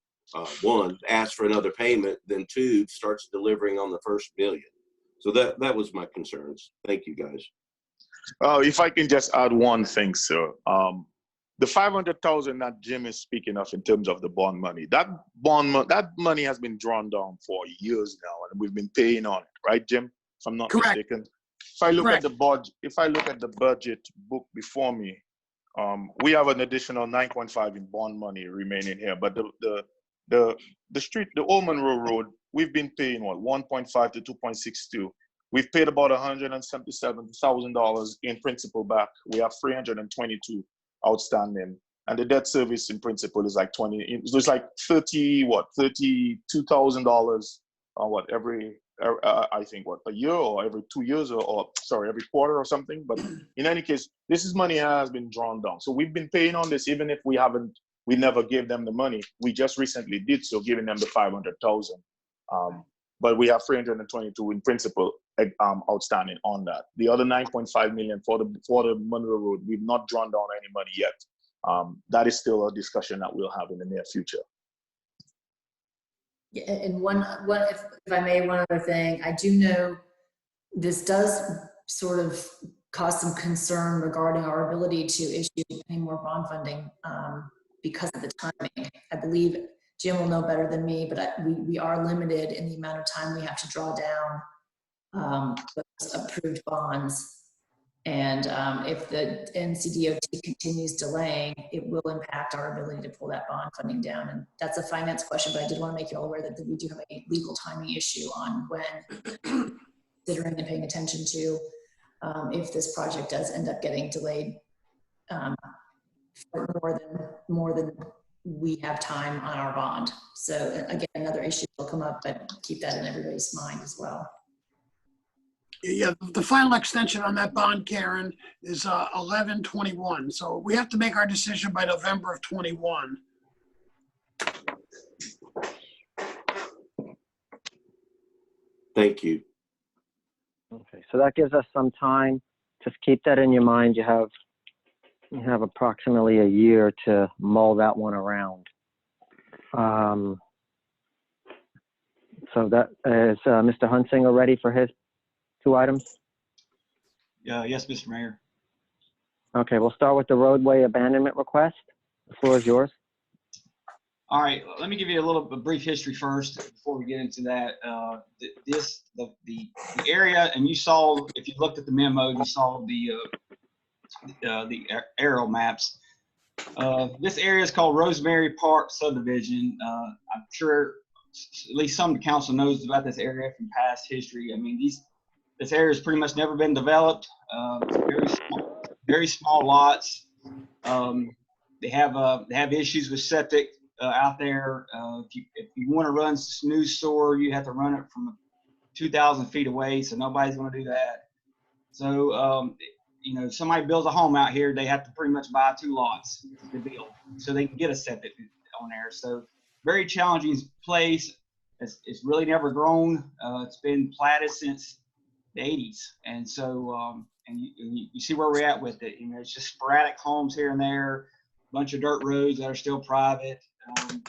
S9: one, ask for another payment, then two, starts delivering on the first million. So that was my concerns. Thank you, guys.
S11: If I can just add one thing, sir. The 500,000 that Jim is speaking of in terms of the bond money, that money has been drawn down for years now, and we've been paying on it, right, Jim? If I'm not mistaken. If I look at the budget book before me, we have an additional 9.5 in bond money remaining here. But the street, the Old Monroe Road, we've been paying what, 1.5 to 2.62. We've paid about $177,000 in principal back. We have 322 outstanding, and the debt service in principle is like 20. So it's like $32,000 every I think a year or every 2 years or sorry, every quarter or something. But in any case, money has been drawn down. So we've been paying on this, even if we never gave them the money. We just recently did so, giving them the 500,000. But we have 322 in principle outstanding on that. The other 9.5 million for the Monroe Road, we've not drawn down any money yet. That is still a discussion that we'll have in the near future.
S15: Yeah, and if I may, one other thing, I do know this does sort of cause some concern regarding our ability to issue any more bond funding because of the timing. I believe Jim will know better than me, but we are limited in the amount of time we have to draw down those approved bonds. And if the NCDOT continues delaying, it will impact our ability to pull that bond funding down. And that's a finance question, but I did want to make you all aware that we do have a legal timing issue on when considering and paying attention to if this project does end up getting delayed for more than we have time on our bond. So again, another issue will come up, but keep that in everybody's mind as well.
S12: Yeah, the final extension on that bond, Karen, is 11/21. So we have to make our decision by November of 21.
S9: Thank you.
S1: Okay, so that gives us some time. Just keep that in your mind. You have approximately a year to mull that one around. So that is Mr. Hunsinger ready for his 2 items?
S17: Yes, Mr. Mayor.
S1: Okay, we'll start with the roadway abandonment request. The floor is yours.
S17: All right, let me give you a brief history first before we get into that. The area, and you saw, if you looked at the memo, you saw the aerial maps. This area is called Rosemary Park Subdivision. I'm sure at least some of the council knows about this area from past history. I mean, this area has pretty much never been developed. It's very small lots. They have issues with septic out there. If you want to run a news store, you have to run it from 2,000 feet away, so nobody's going to do that. So if somebody builds a home out here, they have to pretty much buy 2 lots to build so they can get a septic on there. So very challenging place. It's really never grown. It's been platted since the 80s, and so and you see where we're at with it. It's just sporadic homes here and there, a bunch of dirt roads that are still private,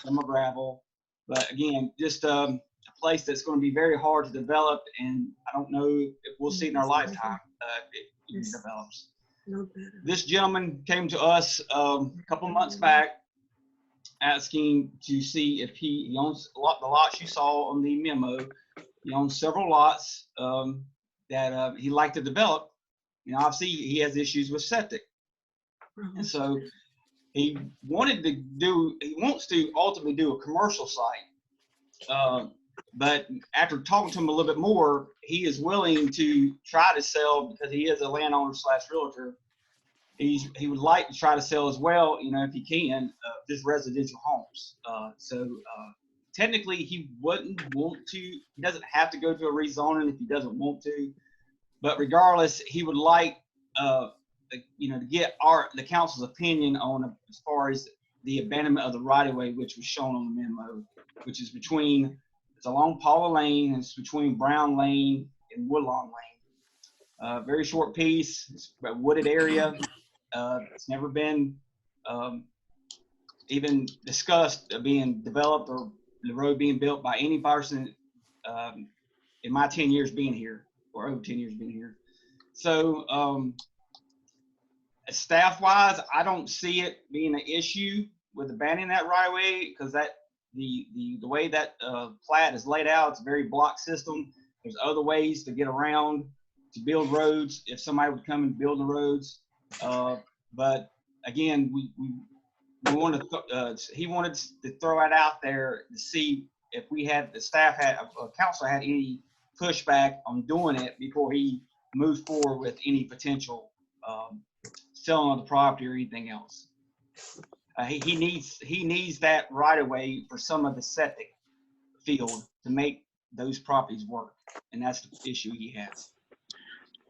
S17: some are gravel, but again, just a place that's going to be very hard to develop, and I don't know if we'll see it in our lifetime if it develops. This gentleman came to us a couple months back asking to see if he owns the lots you saw on the memo. He owns several lots that he'd like to develop. Obviously he has issues with septic. And so he wants to ultimately do a commercial site. But after talking to him a little bit more, he is willing to try to sell, because he is a landowner / realtor. He would like to try to sell as well, if he can, just residential homes. So technically he wouldn't want to, he doesn't have to go to a rezoning if he doesn't want to. But regardless, he would like, to get the council's opinion on as far as the abandonment of the right-of-way, which was shown on the memo, which is it's along Paula Lane, and it's between Brown Lane and Woodlawn Lane. Very short piece. It's a wooded area. It's never been even discussed being developed or the road being built by any person in my 10 years being here, or over 10 years being here. So staff-wise, I don't see it being an issue with abandoning that right of way, because that the way that plat is laid out, it's a very block system. There's other ways to get around to build roads if somebody would come and build the roads. But again, we wanted to, he wanted to throw it out there to see if we had, the staff had, council had any pushback on doing it before he moved forward with any potential selling of the property or anything else. He needs that right away for some of the septic field to make those properties work, and that's the issue he has.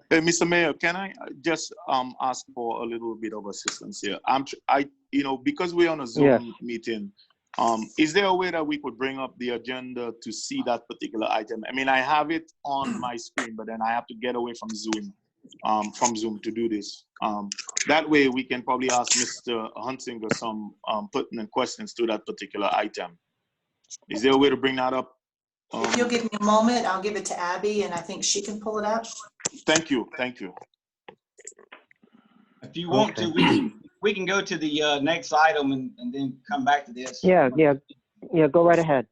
S11: Hey, Mr. Mayor, can I just ask for a little bit of assistance here? Because we're on a Zoom meeting, is there a way that we could bring up the agenda to see that particular item? I mean, I have it on my screen, but then I have to get away from Zoom to do this. That way we can probably ask Mr. Hunsinger some pertinent questions to that particular item. Is there a way to bring that up?
S3: If you'll give me a moment, I'll give it to Abby, and I think she can pull it up.
S11: Thank you. Thank you.
S17: If you want to, we can go to the next item and then come back to this.
S1: Yeah, go right ahead.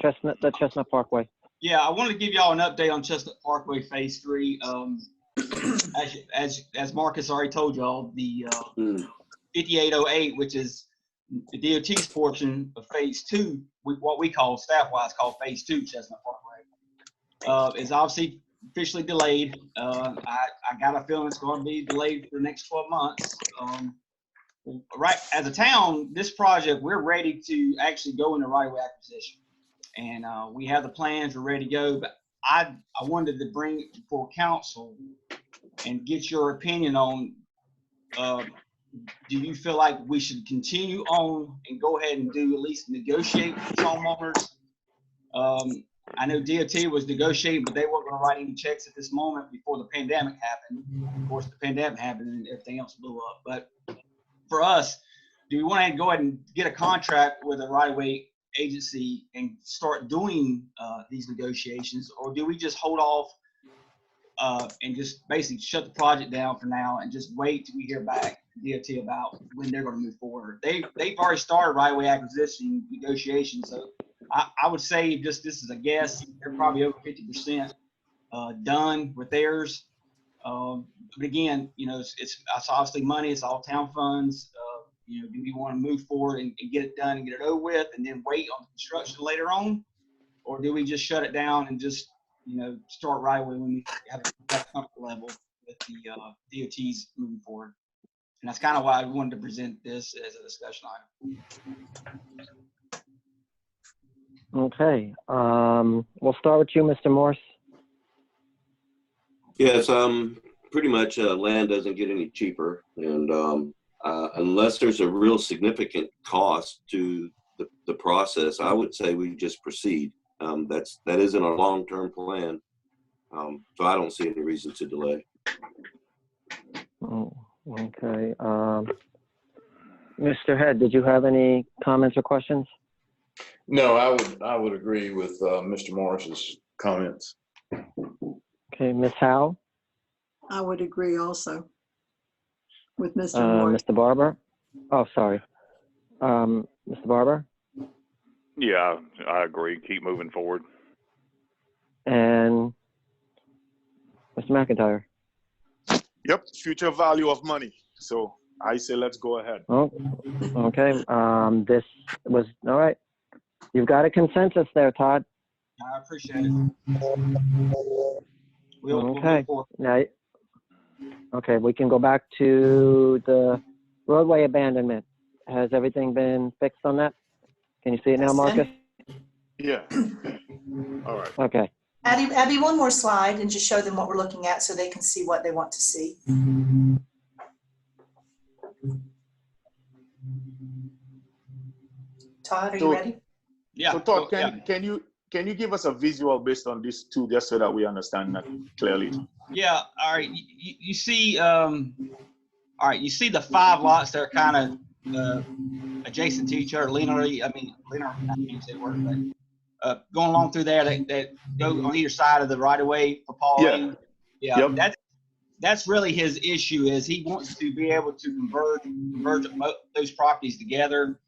S1: The Chestnut Parkway.
S17: Yeah, I want to give y'all an update on Chestnut Parkway Phase 3. As Marcus already told y'all, the 5808, which is the DOT's portion of Phase 2, what we call staff-wise called Phase 2 Chestnut Parkway, is obviously officially delayed. I got a feeling it's going to be delayed for the next 12 months. Right, as a town, this project, we're ready to actually go into right-of-way acquisition. And we have the plans, we're ready to go. But I wanted to bring it before council and get your opinion on, do you feel like we should continue on and go ahead and do at least negotiate with homeowners? I know DOT was negotiating, but they weren't going to write any checks at this moment before the pandemic happened. Of course, the pandemic happened and everything else blew up. But for us, do we want to go ahead and get a contract with a right-of-way agency and start doing these negotiations, or do we just hold off and just basically shut the project down for now and just wait till we hear back from DOT about when they're going to move forward? They've already started right-of-way acquisition negotiations, so I would say, just this is a guess, they're probably over 50% done with theirs. But again, it's obviously money, it's all town funds. Do we want to move forward and get it done and get it over with and then wait on the construction later on? Or do we just shut it down and just, start right away when we have a comfort level with the DOTs moving forward? And that's kind of why I wanted to present this as a discussion item.
S1: Okay. We'll start with you, Mr. Morse.
S9: Yes, pretty much land doesn't get any cheaper. And unless there's a real significant cost to the process, I would say we just proceed. That isn't a long-term plan. So I don't see any reason to delay.
S1: Oh, okay. Mr. Head, did you have any comments or questions?
S2: No, I would agree with Mr. Morris's comments.
S1: Okay, Ms. Howe?
S7: I would agree also with Mr. Morris.
S1: Mr. Barber? Oh, sorry. Mr. Barber?
S10: Yeah, I agree. Keep moving forward.
S1: And Mr. McIntyre?
S11: Yep, future value of money. So I say let's go ahead.
S1: Oh, okay. This was, all right. You've got a consensus there, Todd.
S17: I appreciate it. We'll
S1: okay. Now, okay, we can go back to the roadway abandonment. Has everything been fixed on that? Can you see it now, Marcus?
S11: Yeah. All right.
S1: Okay.
S3: Abby, one more slide and just show them what we're looking at so they can see what they want to see. Todd, are you ready?
S17: Yeah.
S11: So Todd, can you give us a visual based on these two, just so that we understand that clearly?
S17: Yeah. All right. You see, all right. You see the 5 lots that are kind of adjacent to each other, linearly. I can't say the word, but going along through there that go on either side of the right of way for Paul Lane. Yeah,
S11: Yep.
S17: that's really his issue. Is he wants to be able to converge those properties together,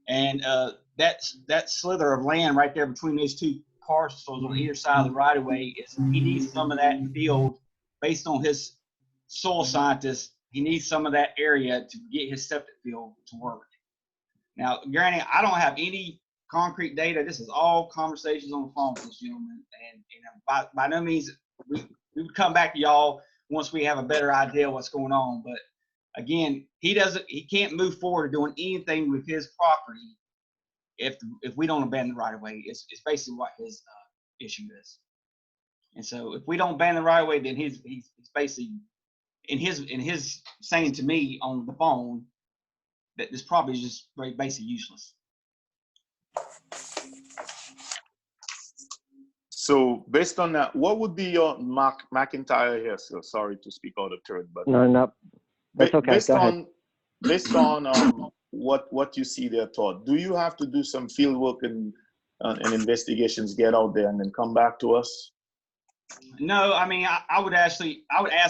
S17: and that slither of land right there between those two parcels on either side of the right of way is he needs some of that field based on his soil scientist. He needs some of that area to get his septic field to work. Now, granted, I don't have any concrete data. This is all conversations on the phone with this gentleman, and by no means we would come back to y'all once we have a better idea what's going on. But again, he can't move forward doing anything with his property if we don't abandon the right of way. It's basically what his issue is. And so if we don't abandon the right of way, then he's basically in his saying to me on the phone that this property is just very basically useless.
S11: So based on that, what would be your McIntyre here? So sorry to speak out of turn, but
S1: No, that's okay. Go ahead.
S11: Based on what you see there, Todd, do you have to do some field work and investigations, get out there and then come back to us?
S17: No, I mean, I would ask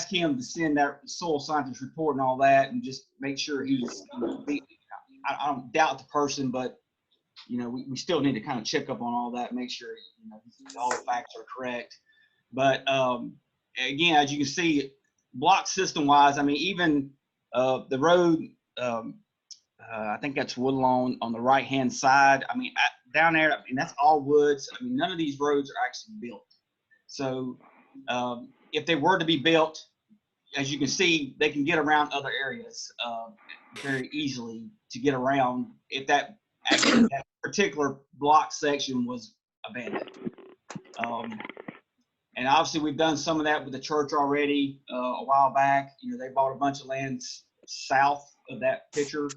S17: him to send that soil scientist report and all that, and just make sure he was. I don't doubt the person, but we still need to kind of check up on all that, make sure all the facts are correct. But again, as you can see, block system wise, I mean, even the road, I think that's Woodlawn on the right hand side. I mean, down there, I mean, that's all woods. I mean, none of these roads are actually built. So if they were to be built, as you can see, they can get around other areas very easily to get around if that particular block section was abandoned. And obviously we've done some of that with the church already a while back. They bought a bunch of land south of that picture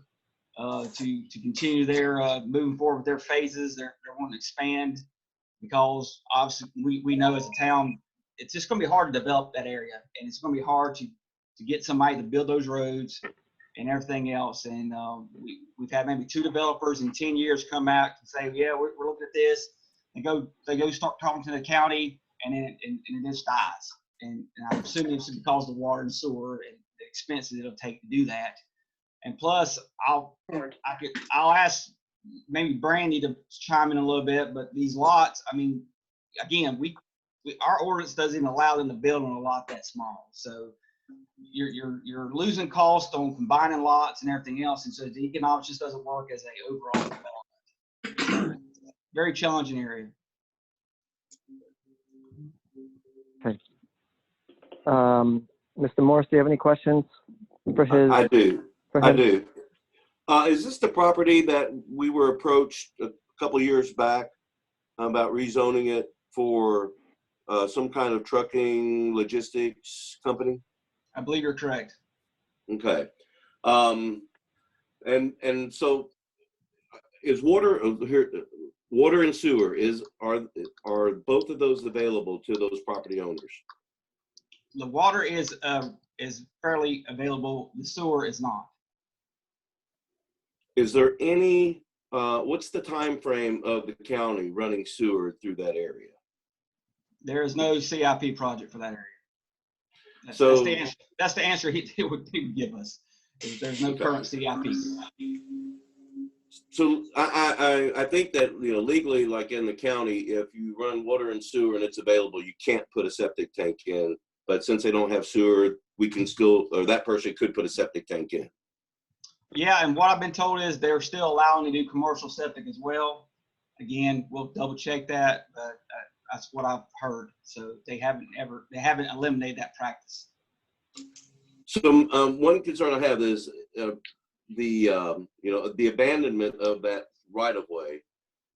S17: to continue their moving forward with their phases. They're wanting to expand because obviously we know as a town, it's just going to be hard to develop that area, and it's going to be hard to get somebody to build those roads and everything else. And we've had maybe 2 developers in 10 years come out and say, yeah, we're looking at this. They go start talking to the county, and it just dies. And I'm assuming it's because of the water and sewer and the expenses it'll take to do that. And plus, I'll ask maybe Brandy to chime in a little bit, but these lots, I mean, again, our ordinance doesn't even allow them to build on a lot that small. So you're losing cost on combining lots and everything else, and so the economics just doesn't work as a overall development. Very challenging area.
S1: Okay. Mr. Morris, do you have any questions for his?
S9: I do. Is this the property that we were approached a couple of years back about rezoning it for some kind of trucking logistics company?
S17: I believe you're correct.
S9: Okay. And so is water and sewer, are both of those available to those property owners?
S17: The water is fairly available. The sewer is not.
S9: Is there any, what's the time frame of the county running sewer through that area?
S17: There is no CIP project for that area. That's the answer he would give us. There's no current CIP.
S9: So I think that legally, like in the county, if you run water and sewer and it's available, you can't put a septic tank in. But since they don't have sewer, we can still, or that person could put a septic tank in.
S17: Yeah, and what I've been told is they're still allowing to do commercial septic as well. Again, we'll double check that, but that's what I've heard. So they haven't eliminated that practice.
S9: So one concern I have is the abandonment of that right of way.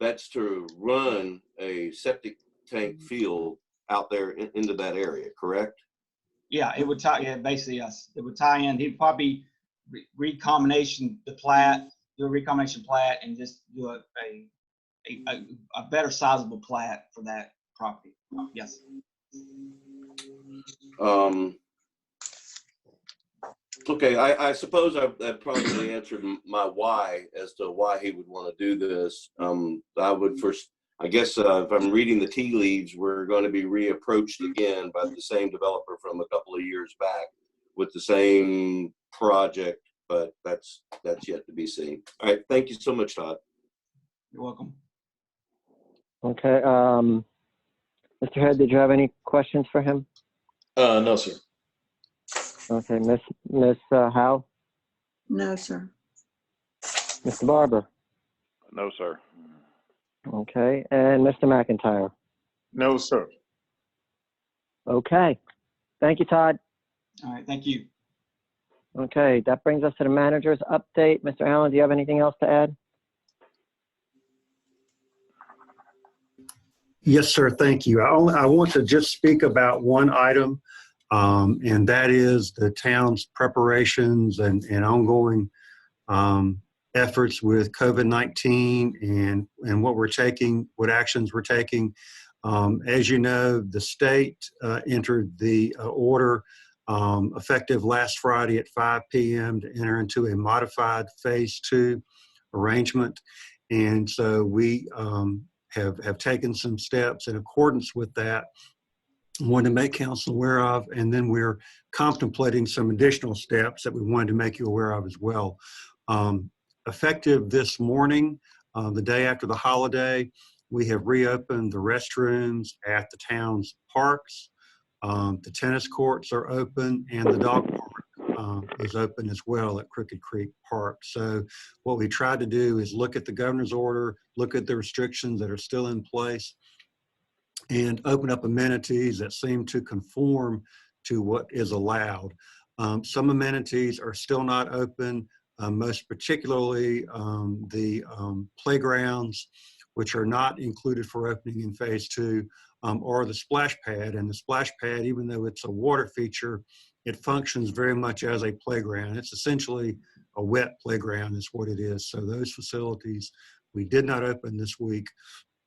S9: That's to run a septic tank field out there into that area, correct?
S17: Yeah, it would tie. Yeah, basically yes, it would tie in. He'd probably recombination the plat, do a recombination plat, and just do a better sizable plat for that property.
S9: Okay, I suppose I've probably answered my why as to why he would want to do this. I would first, I guess, if I'm reading the tea leaves, we're going to be reapproached again by the same developer from a couple of years back with the same project, but that's yet to be seen. All right, thank you so much, Todd.
S17: You're welcome.
S1: Okay. Mr. Head, did you have any questions for him?
S2: No, sir.
S1: Okay, Miss Howe?
S7: No, sir.
S1: Mr. Barber?
S10: No, sir.
S1: Okay, and Mr. McIntyre?
S11: No, sir.
S1: Okay. Thank you, Todd.
S17: All right, thank you.
S1: Okay, that brings us to the manager's update. Mr. Allen, do you have anything else to add?
S13: Yes, sir. Thank you. I want to just speak about one item, and that is the town's preparations and ongoing efforts with COVID-19 and what actions we're taking. As you know, the state entered the order effective last Friday at 5 p.m. to enter into a modified phase 2 arrangement. And so we have taken some steps in accordance with that. I wanted to make council aware of, and then we're contemplating some additional steps that we wanted to make you aware of as well. Effective this morning, the day after the holiday, we have reopened the restrooms at the town's parks. The tennis courts are open, and the dog park is open as well at Crooked Creek Park. So what we tried to do is look at the governor's order, look at the restrictions that are still in place, and open up amenities that seem to conform to what is allowed. Some amenities are still not open, most particularly the playgrounds, which are not included for opening in phase 2, or the splash pad. And the splash pad, even though it's a water feature, it functions very much as a playground. It's essentially a wet playground is what it is. So those facilities we did not open this week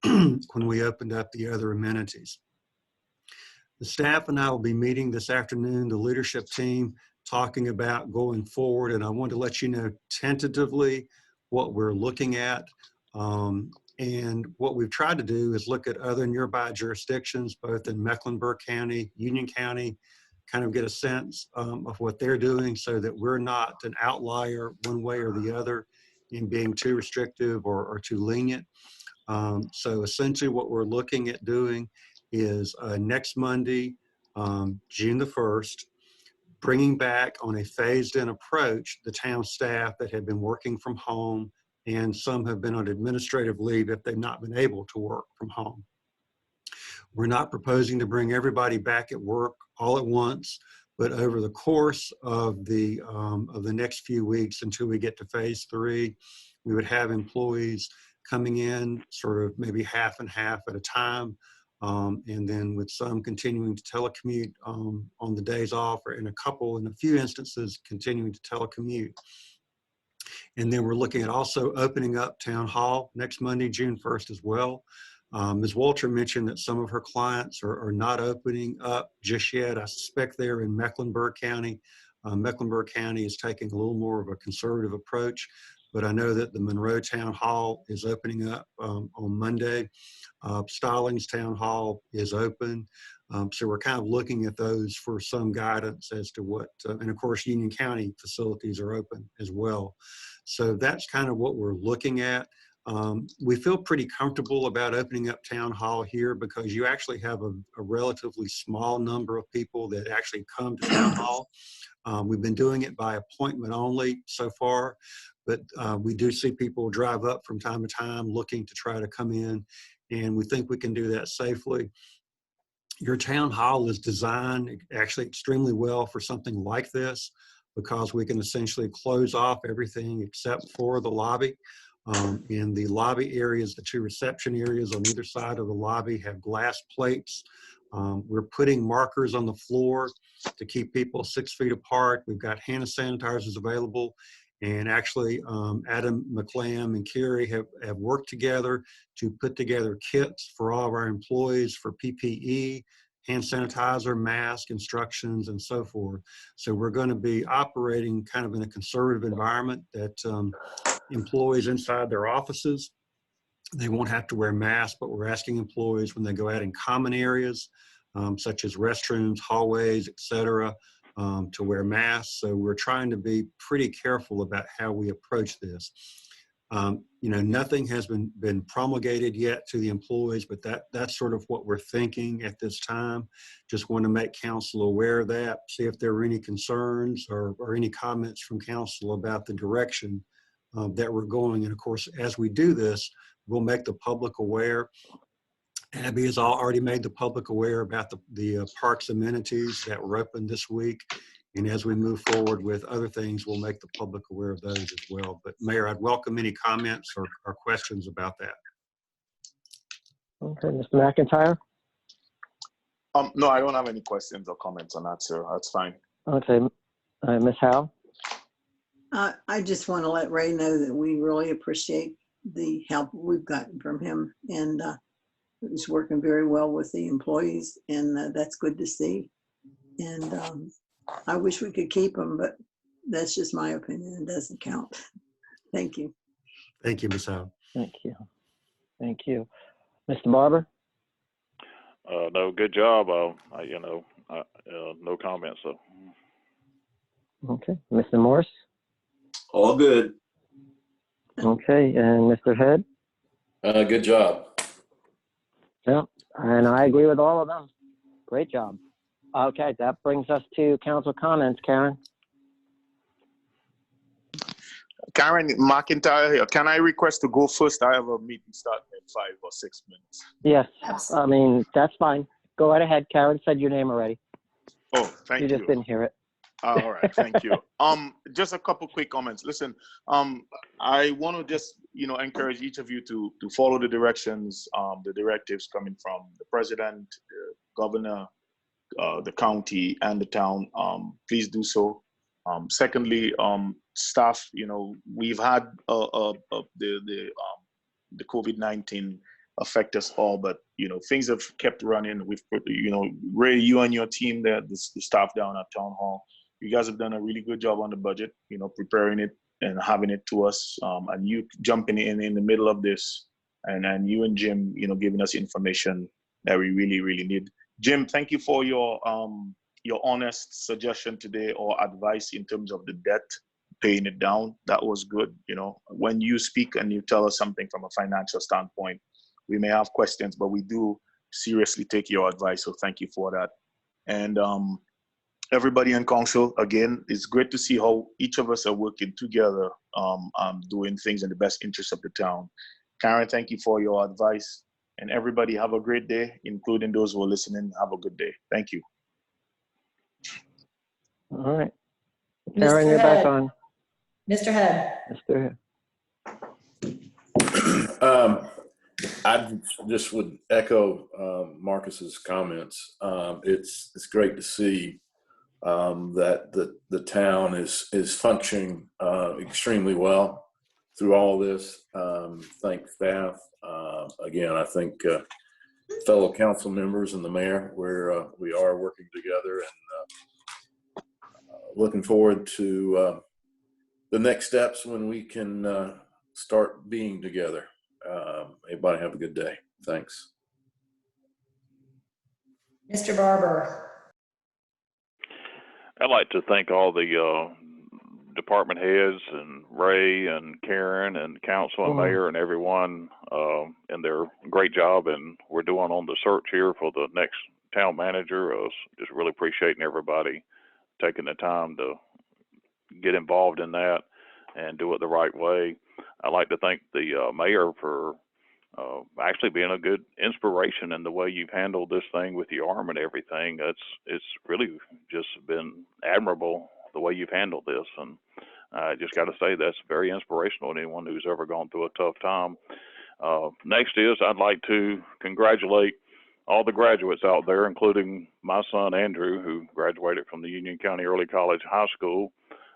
S13: when we opened up the other amenities. The staff and I will be meeting this afternoon, the leadership team, talking about going forward. And I want to let you know tentatively what we're looking at. And what we've tried to do is look at other nearby jurisdictions, both in Mecklenburg County, Union County, kind of get a sense of what they're doing so that we're not an outlier one way or the other in being too restrictive or too lenient. So essentially what we're looking at doing is next Monday, June the 1st, bringing back on a phased-in approach the town staff that have been working from home, and some have been on administrative leave if they've not been able to work from home. We're not proposing to bring everybody back at work all at once, but over the course of the next few weeks until we get to phase 3, we would have employees coming in sort of maybe half and half at a time, and then with some continuing to telecommute on the days off, or in a few instances, continuing to telecommute. And then we're looking at also opening up Town Hall next Monday, June 1st as well. Ms. Walter mentioned that some of her clients are not opening up just yet. I suspect they're in Mecklenburg County. Mecklenburg County is taking a little more of a conservative approach, but I know that the Monroe Town Hall is opening up on Monday. Stallings Town Hall is open. So we're kind of looking at those for some guidance as to what, and of course, Union County facilities are open as well. So that's kind of what we're looking at. We feel pretty comfortable about opening up Town Hall here because you actually have a relatively small number of people that actually come to Town Hall. We've been doing it by appointment only so far, but we do see people drive up from time to time looking to try to come in, and we think we can do that safely. Your Town Hall is designed actually extremely well for something like this because we can essentially close off everything except for the lobby. In the lobby areas, the 2 reception areas on either side of the lobby have glass plates. We're putting markers on the floor to keep people 6 feet apart. We've got hand sanitizers available. And actually, Adam McClam and Carrie have worked together to put together kits for all of our employees for PPE hand sanitizer, mask, instructions, and so forth. So we're going to be operating kind of in a conservative environment that employees inside their offices, they won't have to wear masks, but we're asking employees when they go out in common areas, such as restrooms, hallways, et cetera, to wear masks. So we're trying to be pretty careful about how we approach this. Nothing has been promulgated yet to the employees, but that's sort of what we're thinking at this time. Just want to make council aware of that, see if there are any concerns or any comments from council about the direction that we're going. And of course, as we do this, we'll make the public aware. Abby has already made the public aware about the parks amenities that were open this week. And as we move forward with other things, we'll make the public aware of those as well. But Mayor, I'd welcome any comments or questions about that.
S1: Okay, Mr. McIntyre?
S11: No, I don't have any questions or comments on that, sir. That's fine.
S1: Okay, Ms. Howe?
S7: I just want to let Ray know that we really appreciate the help we've gotten from him, and he's working very well with the employees, and that's good to see. And I wish we could keep him, but that's just my opinion. It doesn't count. Thank you.
S13: Thank you, Ms. Howe.
S1: Thank you. Thank you. Mr. Barber?
S10: No, good job. No comments. So.
S1: Okay. Mr. Morse?
S9: All good.
S1: Okay. And Mr. Head?
S2: Good job.
S1: Yeah. And I agree with all of them. Great job. Okay. That brings us to council comments. Karen?
S11: Karen McIntyre here. Can I request to go first? I have a meeting starting in 5 or 6 minutes.
S1: Yes.
S15: Absolutely.
S1: I mean, that's fine. Go right ahead. Karen said your name already.
S11: Oh, thank you.
S1: You just didn't hear it.
S11: All right, thank you. Just a couple quick comments. Listen, I want to just encourage each of you to follow the directions, the directives coming from the president, the governor, the county, and the town. Please do so. Secondly, staff. We've had the COVID-19 affect us all, but things have kept running. We've put Ray, you and your team there, the staff down at town hall. You guys have done a really good job on the budget, preparing it and having it to us, and you jumping in the middle of this, and you and Jim, giving us information that we really, really need. Jim, thank you for your honest suggestion today or advice in terms of the debt, paying it down. That was good. When you speak and you tell us something from a financial standpoint, we may have questions, but we do seriously take your advice. So thank you for that. And everybody in council, again, it's great to see how each of us are working together, doing things in the best interest of the town. Karen, thank you for your advice. And everybody have a great day, including those who are listening. Have a good day. Thank you.
S1: All right. Karen, you're back on.
S15: Mr. Head.
S1: Mr.
S2: I just would echo Marcus's comments. It's great to see that the town is functioning extremely well through all this. Thank staff. Again, I think fellow council members and the mayor, we are working together, and looking forward to the next steps when we can start being together. Everybody have a good day. Thanks.
S15: Mr. Barber.
S10: I'd like to thank all the department heads and Ray and Karen and council and mayor and everyone in their great job and we're doing on the search here for the next town manager. Just really appreciating everybody taking the time to get involved in that and do it the right way. I'd like to thank the mayor for actually being a good inspiration in the way you've handled this thing with your arm and everything. It's really just been admirable the way you've handled this, and I just got to say that's very inspirational to anyone who's ever gone through a tough time. Next is I'd like to congratulate all the graduates out there, including my son Andrew, who graduated from the Union County Early College High School.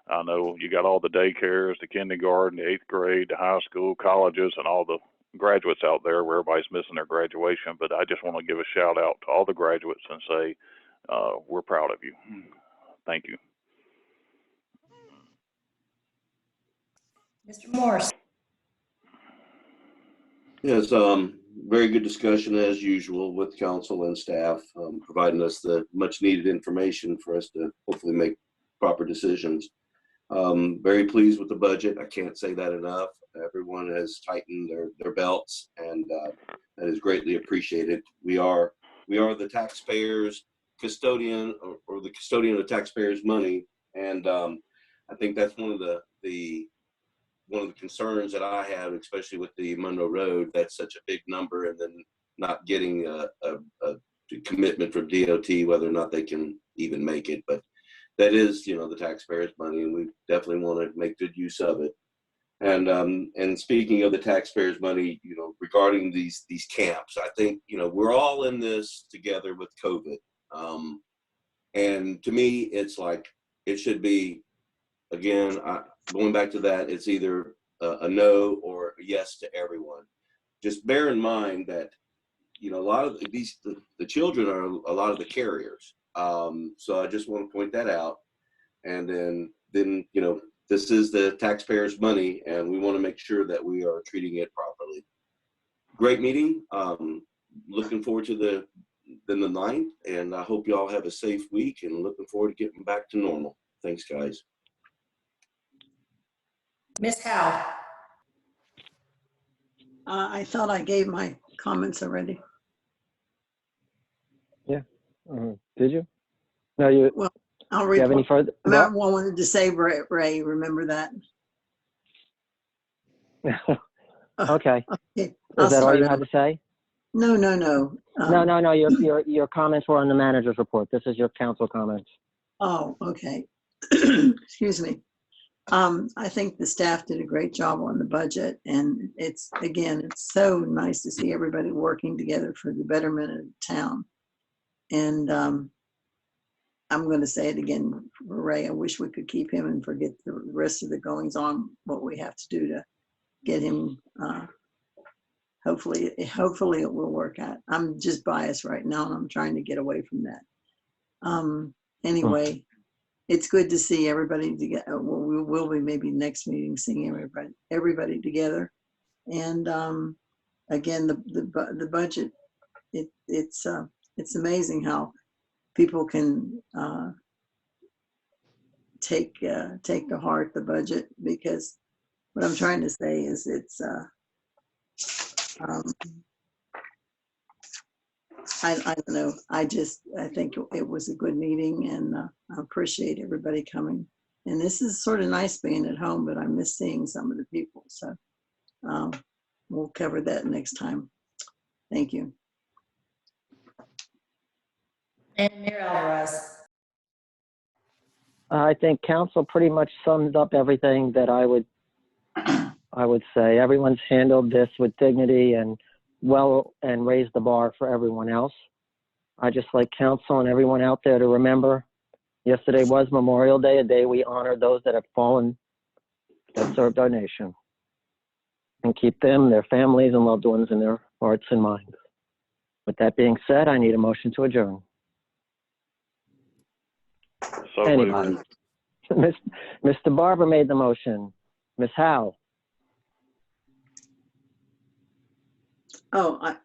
S10: I know you got all the daycares, the kindergarten, the 8th grade, the high school, colleges, and all the graduates out there where everybody's missing their graduation, but I just want to give a shout out to all the graduates and say, we're proud of you. Thank you.
S15: Mr. Morse.
S9: Yes, very good discussion as usual with council and staff, providing us the much needed information for us to hopefully make proper decisions. Very pleased with the budget. I can't say that enough. Everyone has tightened their belts, and that is greatly appreciated. We are the taxpayers' custodian, or the custodian of taxpayers' money, and I think that's one of the concerns that I have, especially with the Monroe Road. That's such a big number, and then not getting a commitment from DOT whether or not they can even make it. But that is, the taxpayers' money, and we definitely want to make good use of it. And speaking of the taxpayers' money, regarding these camps, I think we're all in this together with COVID. And to me, it's like it should be, again, going back to that, it's either a no or a yes to everyone. Just bear in mind that a lot of the children are a lot of the carriers. So I just want to point that out. And then this is the taxpayers' money, and we want to make sure that we are treating it properly. Great meeting. Looking forward to the 9th, and I hope you all have a safe week, and looking forward to getting back to normal. Thanks, guys.
S15: Ms. Howe.
S7: I thought I gave my comments already.
S1: Yeah. Did you? No, you.
S7: Well, I'll
S1: Do you have any further?
S7: I wanted to say, Ray, remember that?
S1: Okay.
S7: Okay,
S1: Is that all you had to say?
S7: No.
S1: No. Your comments were on the manager's report. This is your council comments.
S7: Oh, okay. Excuse me. I think the staff did a great job on the budget, and it's so nice to see everybody working together for the betterment of the town. And I'm going to say it again for Ray. I wish we could keep him and forget the rest of the goings on, what we have to do to get him. Hopefully it will work out. I'm just biased right now, and I'm trying to get away from that. Anyway, it's good to see everybody together. Well, we will be maybe next meeting seeing everybody together. And again, the budget. It's amazing how people can take to heart the budget, because what I'm trying to say is it's I don't know. I think it was a good meeting, and I appreciate everybody coming. And this is sort of nice being at home, but I miss seeing some of the people. So we'll cover that next time. Thank you.
S15: And Mayor Alvarez.
S1: I think council pretty much sums up everything that I would say. Everyone's handled this with dignity and raised the bar for everyone else. I just like council and everyone out there to remember, yesterday was Memorial Day, a day we honor those that have fallen, that served our nation, and keep them, their families, and loved ones in their hearts and minds. With that being said, I need a motion to adjourn.
S10: So
S1: anybody? Mr. Barber made the motion. Ms. Howe?
S7: Oh,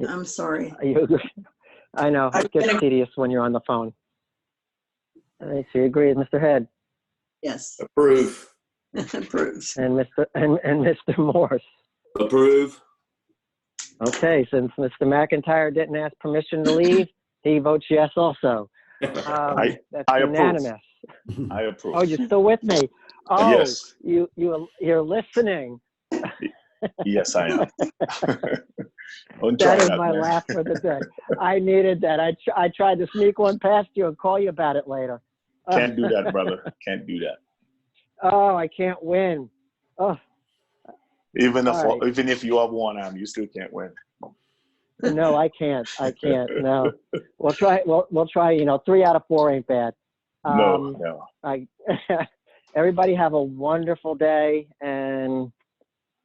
S7: I'm sorry.
S1: I know, it gets tedious when you're on the phone. I see, agrees. Mr. Head?
S7: Yes.
S9: Approve.
S7: Approve.
S1: And Mr. Morse?
S9: Approve.
S1: Okay, since Mr. McIntyre didn't ask permission to leave, he votes yes also. That's unanimous.
S11: I approve.
S1: Oh, you're still with me? Oh,
S11: yes.
S1: You're listening.
S11: Yes, I am.
S1: That is my laugh for the day. I needed that. I tried to sneak one past you and call you about it later.
S11: Can't do that, brother. Can't do that.
S1: Oh, I can't win. Oh.
S11: Even if you have one arm, you still can't win.
S1: No, I can't. No. We'll try. We'll try. 3 out of 4 ain't bad.
S11: No.
S1: Everybody have a wonderful day, and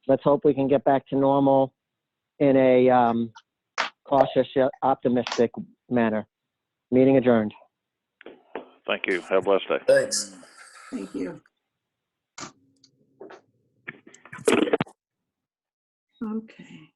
S1: let's hope we can get back to normal. in a cautious yet optimistic manner. Meeting adjourned.
S10: Thank you. Have a blessed day.
S11: Thanks.
S7: Thank you. Okay.